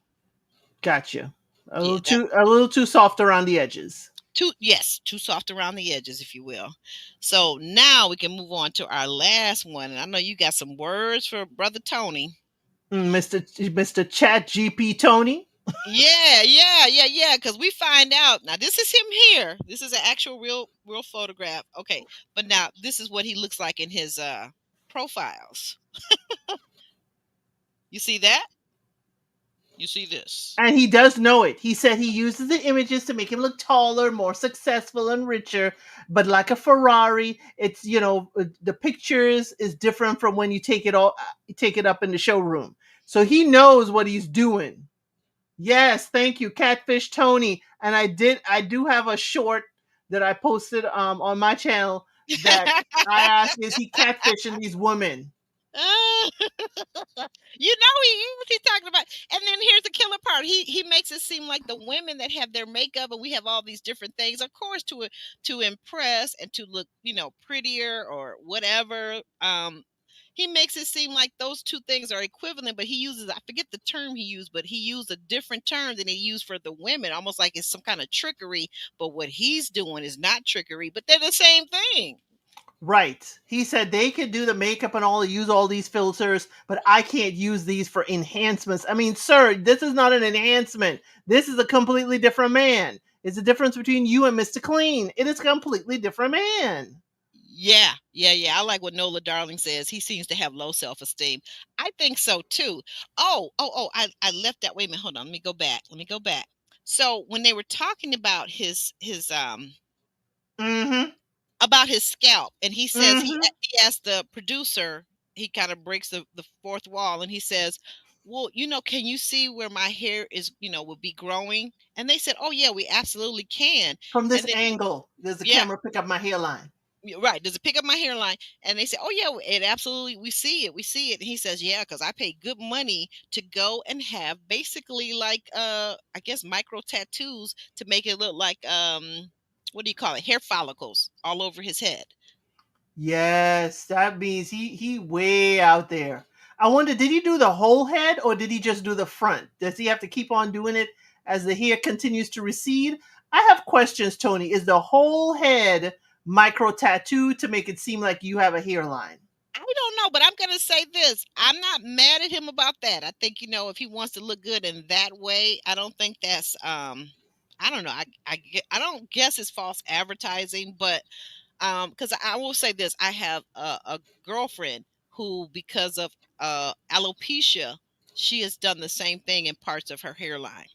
Gotcha. Yeah, A little too soft around the edges. too soft around the edges, if you will. So now we can move on to our last one, and I know you got some words for brother Tony. Mr. Chat GP Tony. Yeah, because we find out now, this is him here. This is an actual real photograph. Okay, but now this is what he looks like in his profiles. You see that? You see this? And he does know it. He said he uses the images to make him look taller, more successful, and richer. But like a Ferrari, it's, the pictures is different from when you take it up in the showroom. So he knows what he's doing. Yes, thank you, Catfish Tony. And I do have a short that I posted on my channel that I asked, is he catfishing these women? You know what he's talking about. And then here's the killer part. He makes it seem like the women that have their makeup, and we have all these different things, of course, to impress and to look, prettier or whatever. He makes it seem like those two things are equivalent, but he uses, I forget the term he used, but he used a different term than he used for the women, almost like it's some kind of trickery. But what he's doing is not trickery, but they're the same thing. Right. He said they could do the makeup and all, use all these filters, but I can't use these for enhancements. I mean, sir, this is not an enhancement. This is a completely different man. It's the difference between you and Mr. Clean. It is a completely different man. Yeah. I like what Nola Darling says. He seems to have low self-esteem. I think so too. I left that. Wait a minute, hold on. Let me go back. So when they were talking about his Mm-hmm. about his scalp, and he says, Mm-hmm. he asked the producer, he kind of breaks the fourth wall, and he says, well, can you see where my hair is, would be growing? And they said, oh yeah, we absolutely can. From And this then angle, does the yeah, camera pick up my hairline? right, does it pick up my hairline? And they say, oh yeah, it absolutely, we see it. And he says, yeah, because I pay good money to go and have basically like I guess micro tattoos to make it look like what do you call it, hair follicles all over his head. Yes, that means he way out there. I wonder, did he do the whole head or did he just do the front? Does he have to keep on doing it as the hair continues to recede? I have questions, Tony. Is the whole head micro tattoo to make it seem like you have a hairline? I don't know, but I'm going to say this. I'm not mad at him about that. I think, if he wants to look good in that way, I don't think that's I don't know. I don't guess it's false advertising, but because I will say this, I have a girlfriend who, because of alopecia, she has done the same thing in parts of her hairline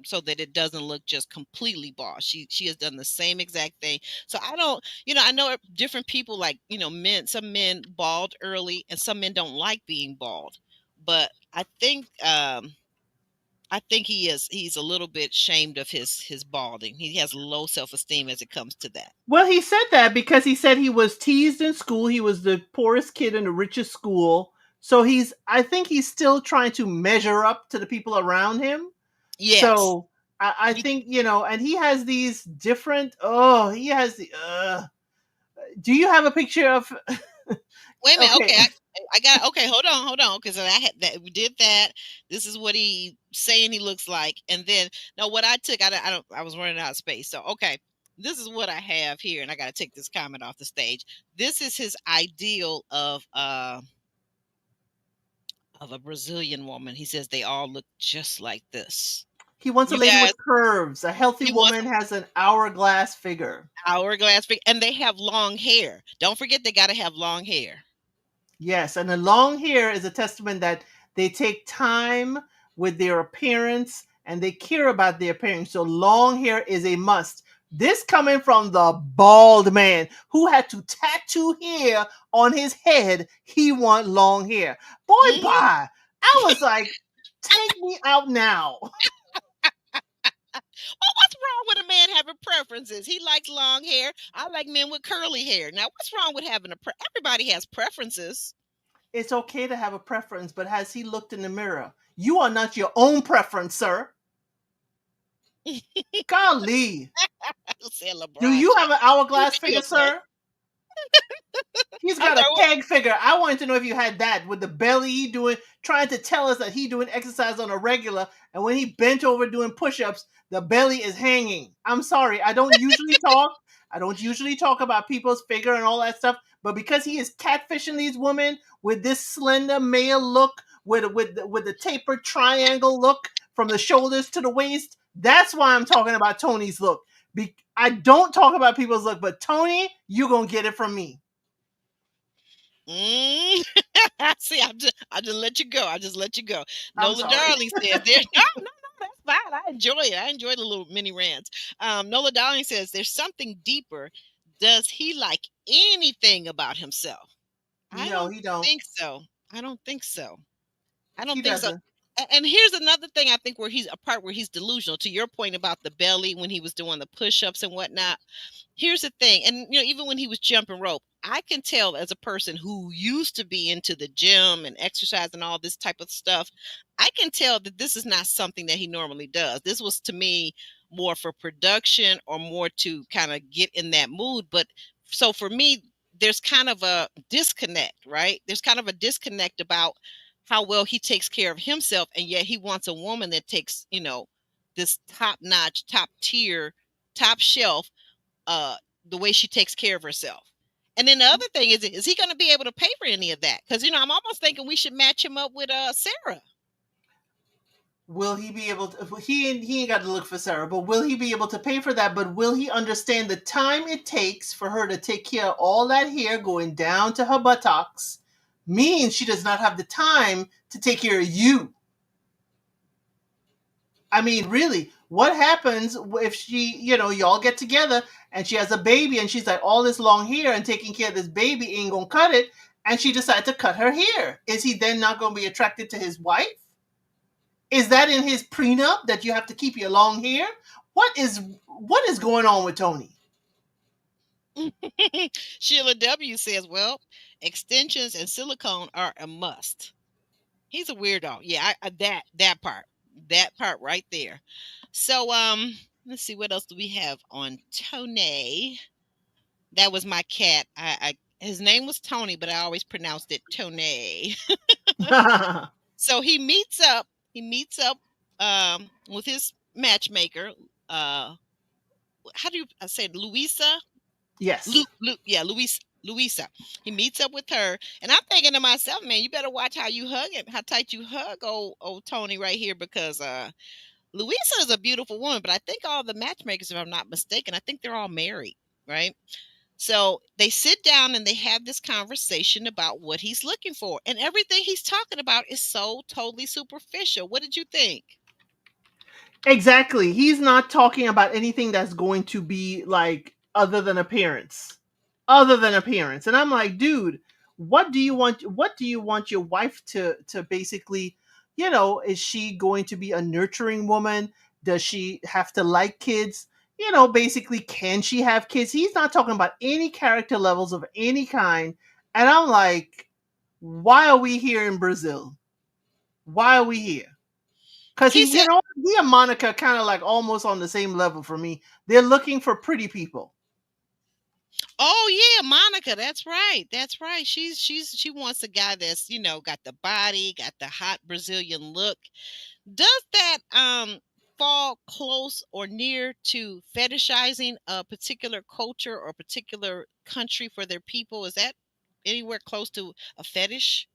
so that it doesn't look just completely bald. She has done the same exact thing. So I don't, I know different people, like, some men bald early and some men don't like being bald. But I think he's a little bit shamed of his balding. He has low self-esteem as it comes to that. Well, he said that because he said he was teased in school. He was the poorest kid in the richest school. So I think he's still trying to measure up to the people around him. Yes. So I think, and he has these different, he has do you have a picture of, Wait a minute. okay, Okay, I got. Okay, hold on. Because I had that. We did that. This is what he saying he looks like, and then no, what I took, I don't. I was running out of space. So okay, this is what I have here, and I got to take this comment off the stage. This is his ideal of a Brazilian woman. He says they all look just like this. he wants a You lady guys, with curves. A healthy he wants woman has an hourglass figure. hourglass figure, and they have long hair. Don't forget, they got to have long hair. Yes, and the long hair is a testament that they take time with their appearance and they care about their appearance. So long hair is a must. This coming from the bald man who had to tattoo hair on his head. He want long hair. Boy, Mhm. bye. I was like, take me out now. preferences. He likes long hair. I like men with curly hair. Now, what's wrong with having everybody has preferences. It's okay to have a preference, but has he looked in the mirror? You are not your own preference, sir. Golly. I said Do LeBron you James. have an You hourglass figure, killed that. sir? He's I'm got a sorry. keg figure. I wanted to know if you had that with the belly he doing, trying to tell us that he doing exercise on a regular, and when he bent over doing push-ups, the belly is hanging. I'm sorry, I don't usually talk. I don't usually talk about people's figure and all that stuff, but because he is catfishing these women with this slender male look, with the tapered triangle look from the shoulders to the waist, that's why I'm talking about Tony's look. I don't talk about people's look, but Tony, you gonna get it from me. Mm. See, I just let you go. I just let you go. I'm Nola sorry. Darling says there. No, that's fine. I enjoy it. I enjoy the little mini rants. Nola Darling says there's something deeper. Does he like anything about himself? I No, don't he don't. think so. I don't think so. I He don't think so. doesn't. And here's another thing I think where he's a part where he's delusional. To your point about the belly when he was doing the push-ups and whatnot, here's the thing, and even when he was jumping rope, I can tell as a person who used to be into the gym and exercise and all this type of stuff, I can tell that this is not something that he normally does. This was to me more for production or more to kind of get in that mood. But so for me, there's kind of a disconnect, right? There's kind of a disconnect about how well he takes care of himself, and yet he wants a woman that takes, this top notch, top tier, top shelf, uh the way she takes care of herself. And then the other thing is he going to be able to pay for any of that? Because I'm almost thinking we should match him up with Sarah. Will he be able to? He ain't got to look for Sarah, but will he be able to pay for that? But will he understand the time it takes for her to take care of all that hair going down to her buttocks? Means she does not have the time to take care of you. I mean, really, what happens if she, y'all get together and she has a baby and she's like, all this long hair and taking care of this baby ain't gonna cut it, and she decides to cut her hair? Is he then not gonna be attracted to his wife? Is that in his prenup that you have to keep your long hair? What is going on with Tony? Sheila W says, well, extensions and silicone are a must. He's a weirdo. Yeah, that part right there. So let's see, what else do we have on Tony? That was my cat. I his name was Tony, but I always pronounced it Tony. So he meets up with his matchmaker. How do you I say it? Louisa? Yes. Yeah, Louisa. He meets up with her, and I'm thinking to myself, man, you better watch how you hug him, how tight you hug old Tony right here, because Louisa is a beautiful woman, but I think all the matchmakers, if I'm not mistaken, I think they're all married, right? So they sit down and they have this conversation about what he's looking for, and everything he's talking about is so totally superficial. What did you think? Exactly. He's not talking about anything that's going to be like other than appearance. Other than appearance. And I'm like, dude, what do you want your wife to basically, is she going to be a nurturing woman? Does she have to like kids? Basically, can she have kids? He's not talking about any character levels of any kind. And I'm like, why are we here in Brazil? Why are we here? Because He said, he and Monica kind of like almost on the same level for me. They're looking for pretty people. "Oh yeah, Monica, that's right, that's right. She wants a guy that's got the body, got the hot Brazilian look." Does that fall close or near to fetishizing a particular culture or particular country for their people? Is that anywhere close to a fetish?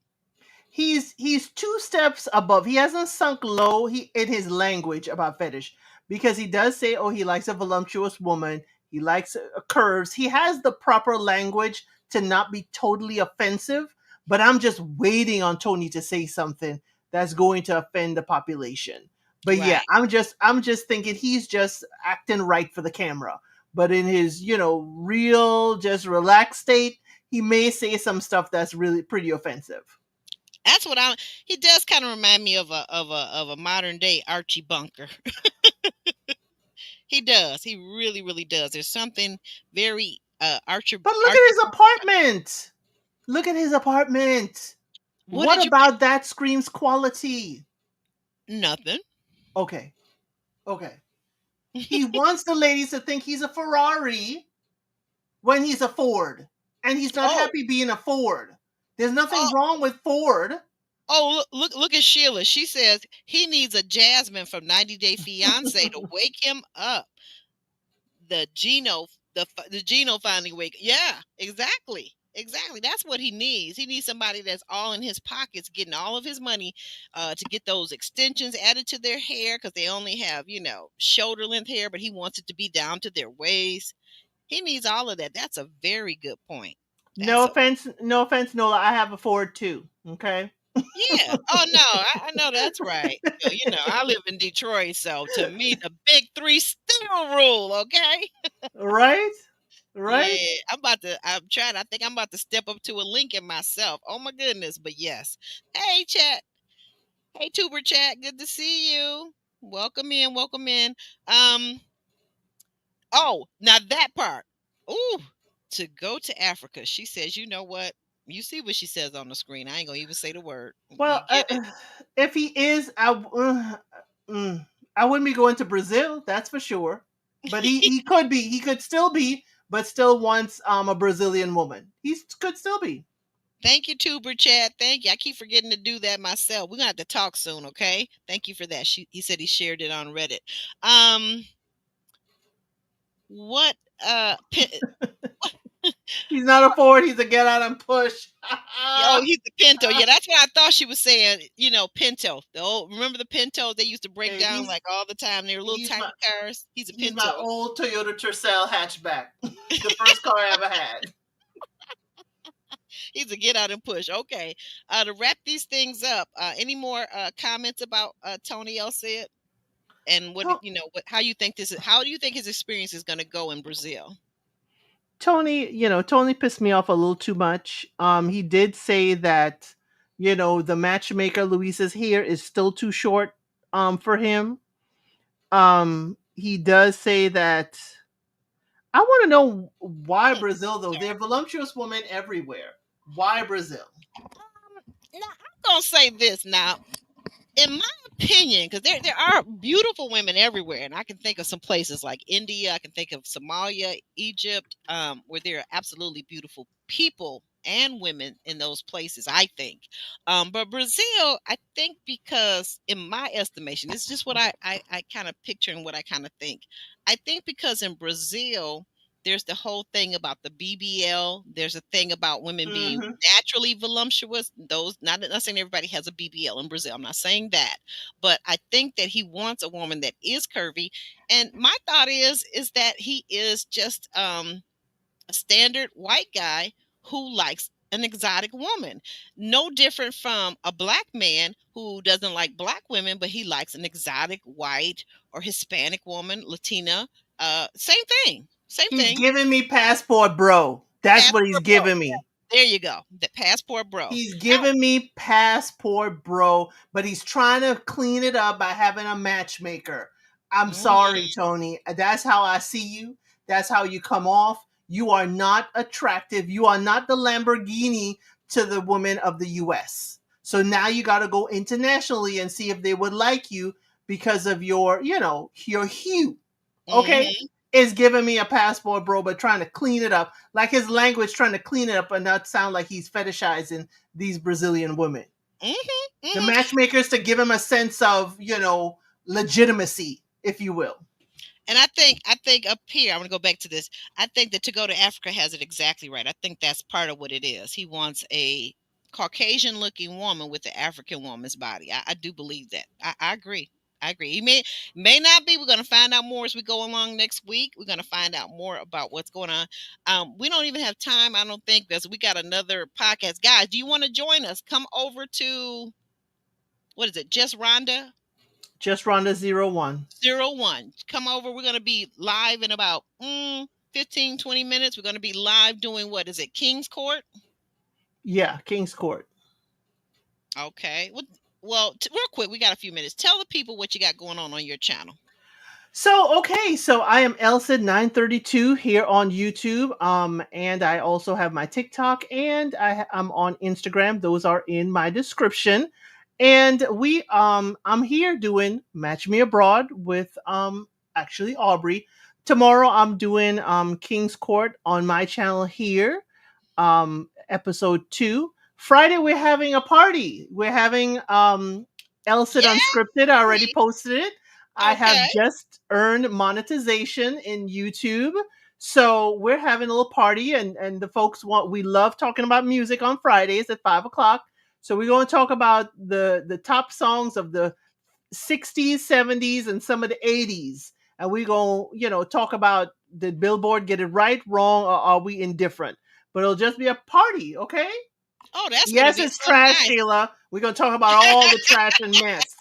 He's two steps above. He hasn't sunk low in his language about fetish, because he does say, oh, he likes a voluptuous woman. He likes curves. He has the proper language to not be totally offensive. But I'm just waiting on Tony to say something that's going to offend the population. But yeah, Right. I'm just thinking he's just acting right for the camera. But in his real just relaxed state, he may say some stuff that's really pretty offensive. That's what I He does kind of remind me of a modern day Archie Bunker. He does. He really, really does. There's something very But look at archer. his apartment. Look at his apartment. What What did you about that screams quality? Nothing. Okay. Okay. He wants the ladies to think he's a Ferrari when he's a Ford. And he's not Oh, happy being a Ford. There's nothing oh, wrong with Ford. oh! Look at Sheila. She says he needs a Jasmine from 90 Day Fiance to wake him up. The Gino, the Gino finally wake. Yeah, exactly. Exactly. That's what he needs. He needs somebody that's all in his pockets, getting all of his money to get those extensions added to their hair because they only have, shoulder length hair, but he wants it to be down to their waist. He needs all of that. That's a very good point. No That's a offense, no offense, Nola. I have a Ford too. Okay. Yeah. Oh no, I know that's right. I live in Detroit, so to me the big three still rule, okay? Right? Right? Yeah, I think I'm about to step up to a Lincoln myself. Oh my goodness, but yes. Hey chat. Hey Tuber chat, good to see you. Welcome in, welcome in. Um, oh, now that part. Ooh, to go to Africa. She says, you know what? You see what she says on the screen. I ain't gonna even say the word. You Well, get it. if he is, I wouldn't be going to Brazil. That's for sure. But he could be. He could still be, but still wants a Brazilian woman. He could still be. Thank you, Tuber Chat. Thank you. I keep forgetting to do that myself. We're gonna have to talk soon, okay? Thank you for that. He said he shared it on Reddit. Um, what He's not a Ford. He's a get out and push. oh, he's the Pinto. Yeah, that's what I thought she was saying. Pinto. Remember the Pintos they used to break Hey, down like all the time. They were little he's tiny my cars. He's a he's my Pinto. old Toyota Tercel hatchback, the first car I ever had. He's a get out and push. Okay. To wrap these things up, any more comments about Tony L said? And what To- how you think how do you think his experience is going to go in Brazil? Tony pissed me off a little too much. He did say that, the matchmaker Luis's hair is still too short for him. He does say that. I want to know why Brazil though. There are voluptuous women everywhere. Why Brazil? Now I'm gonna say this now. In my opinion, because there are beautiful women everywhere, and I can think of some places like India, I can think of Somalia, Egypt, where there are absolutely beautiful people and women in those places. I think, but Brazil, I think because in my estimation, it's just what I kind of picture and what I kind of think. I think because in Brazil. There's the whole thing about the BBL. There's a thing about women being Hmm. naturally voluptuous. Those not saying everybody has a BBL in Brazil. I'm not saying that, but I think that he wants a woman that is curvy. And my thought is that he is just a standard white guy who likes an exotic woman. No different from a black man who doesn't like black women, but he likes an exotic white or Hispanic woman, Latina. Same thing. Same He's thing. giving me passport, bro. That's what he's Passport bro. giving me. There you go. The passport bro. He's Now, giving me passport, bro, but he's trying to clean it up by having a matchmaker. I'm sorry, mm, Tony. That's how I see you. That's how you come off. You are not attractive. You are not the Lamborghini to the women of the US. So now you got to go internationally and see if they would like you because of your hue. Okay? mhm, Is giving me a passport, bro, but trying to clean it up. Like his language trying to clean it up and not sound like he's fetishizing these Brazilian women. mhm, The mhm. matchmakers to give him a sense of, legitimacy, if you will. And I think up here, I'm gonna go back to this. I think that to go to Africa has it exactly right. I think that's part of what it is. He wants a Caucasian looking woman with an African woman's body. I do believe that. I agree. I agree. He may not be. We're gonna find out more as we go along next week. We're gonna find out more about what's going on. We don't even have time, I don't think, because we got another podcast. Guys, do you want to join us? Come over to what is it? Just Rhonda Just Ronda 01. 01. Come over. We're going to be live in about 15, 20 minutes. We're going to be live doing what is it? King's Court? Yeah, King's Court. Okay. Well, real quick, we got a few minutes. Tell the people what you got going on your channel. So I am Elsid932 here on YouTube. And I also have my TikTok and I'm on Instagram. Those are in my description. And I'm here doing Match Me Abroad with actually Aubrey. Tomorrow I'm doing King's Court on my channel here, episode 2. Friday we're having a party. We're having Elsit Yeah. Unscripted. I already posted it. I have Okay. just earned monetization in YouTube. So we're having a little party, and the folks we love talking about music on Fridays at 5 o'clock. So we're going to talk about the top songs of the 60s, 70s, and some of the 80s. And we're going to, talk about, did Billboard get it right, wrong, or are we indifferent? But it'll just be a party, okay? Oh, that's gonna Yes, be it's so trash, nice. Sheila. We're going to talk about all the trash and mess.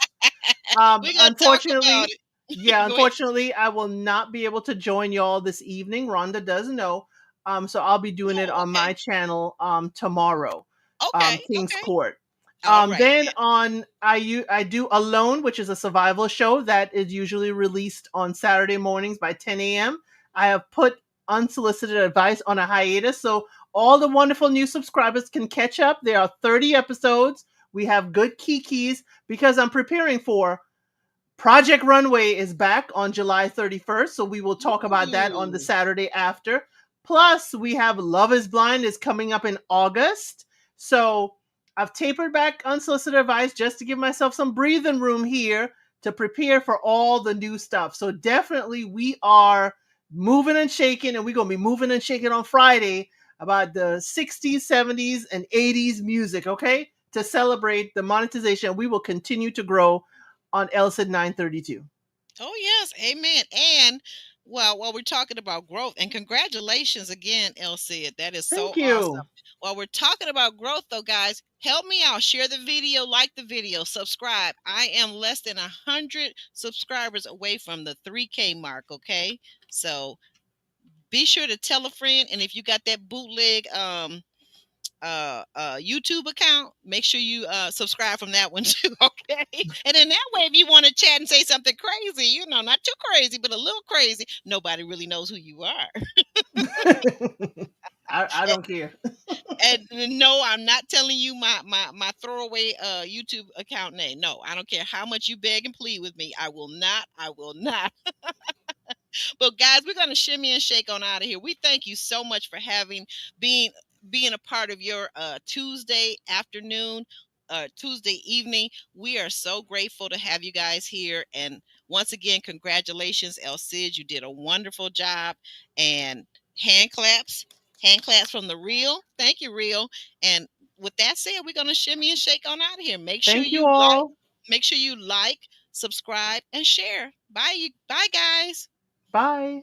We're gonna talk about Unfortunately, it. Go ahead. unfortunately, I will not be able to join y'all this evening. Rhonda does know. So I'll be doing it Oh, on okay. my channel tomorrow. Okay. King's Okay. Court. All right Then then. I do Alone, which is a survival show that is usually released on Saturday mornings by 10 a.m. I have put unsolicited advice on a hiatus, so all the wonderful new subscribers can catch up. There are 30 episodes. We have good kikis because I'm preparing for Project Runway is back on July 31st, so we will talk about that on the Ooh. Saturday after. Plus, we have Love is Blind is coming up in August. So I've tapered back unsolicited advice just to give myself some breathing room here to prepare for all the new stuff. So definitely we are moving and shaking, and we're going to be moving and shaking on Friday about the 60s, 70s, and 80s music, okay? To celebrate the monetization. We will continue to grow on LCID 932. Oh yes, amen. And well, while we're talking about growth, and congratulations again, Elsie. That is Thank so awesome. you. While we're talking about growth, though, guys, help me out. Share the video, like the video, subscribe. I am less than 100 subscribers away from the 3K mark. Okay, so be sure to tell a friend, and if you got that bootleg YouTube account, make sure you subscribe from that one too, okay? And then that way, if you want to chat and say something crazy, not too crazy, but a little crazy, nobody really knows who you are. I don't care. And no, I'm not telling you my throwaway YouTube account name. No, I don't care how much you beg and plead with me. I will not. I will not. But guys, we're gonna shimmy and shake on out of here. We thank you so much for being being a part of your Tuesday afternoon, Tuesday evening. We are so grateful to have you guys here. And once again, congratulations, El Cid. You did a wonderful job. And hand claps, hand claps from the Real. Thank you, Real. And with that said, we're gonna shimmy and shake on out of here. Thank you all. Make sure you like, subscribe, and share. Bye, bye, guys. Bye.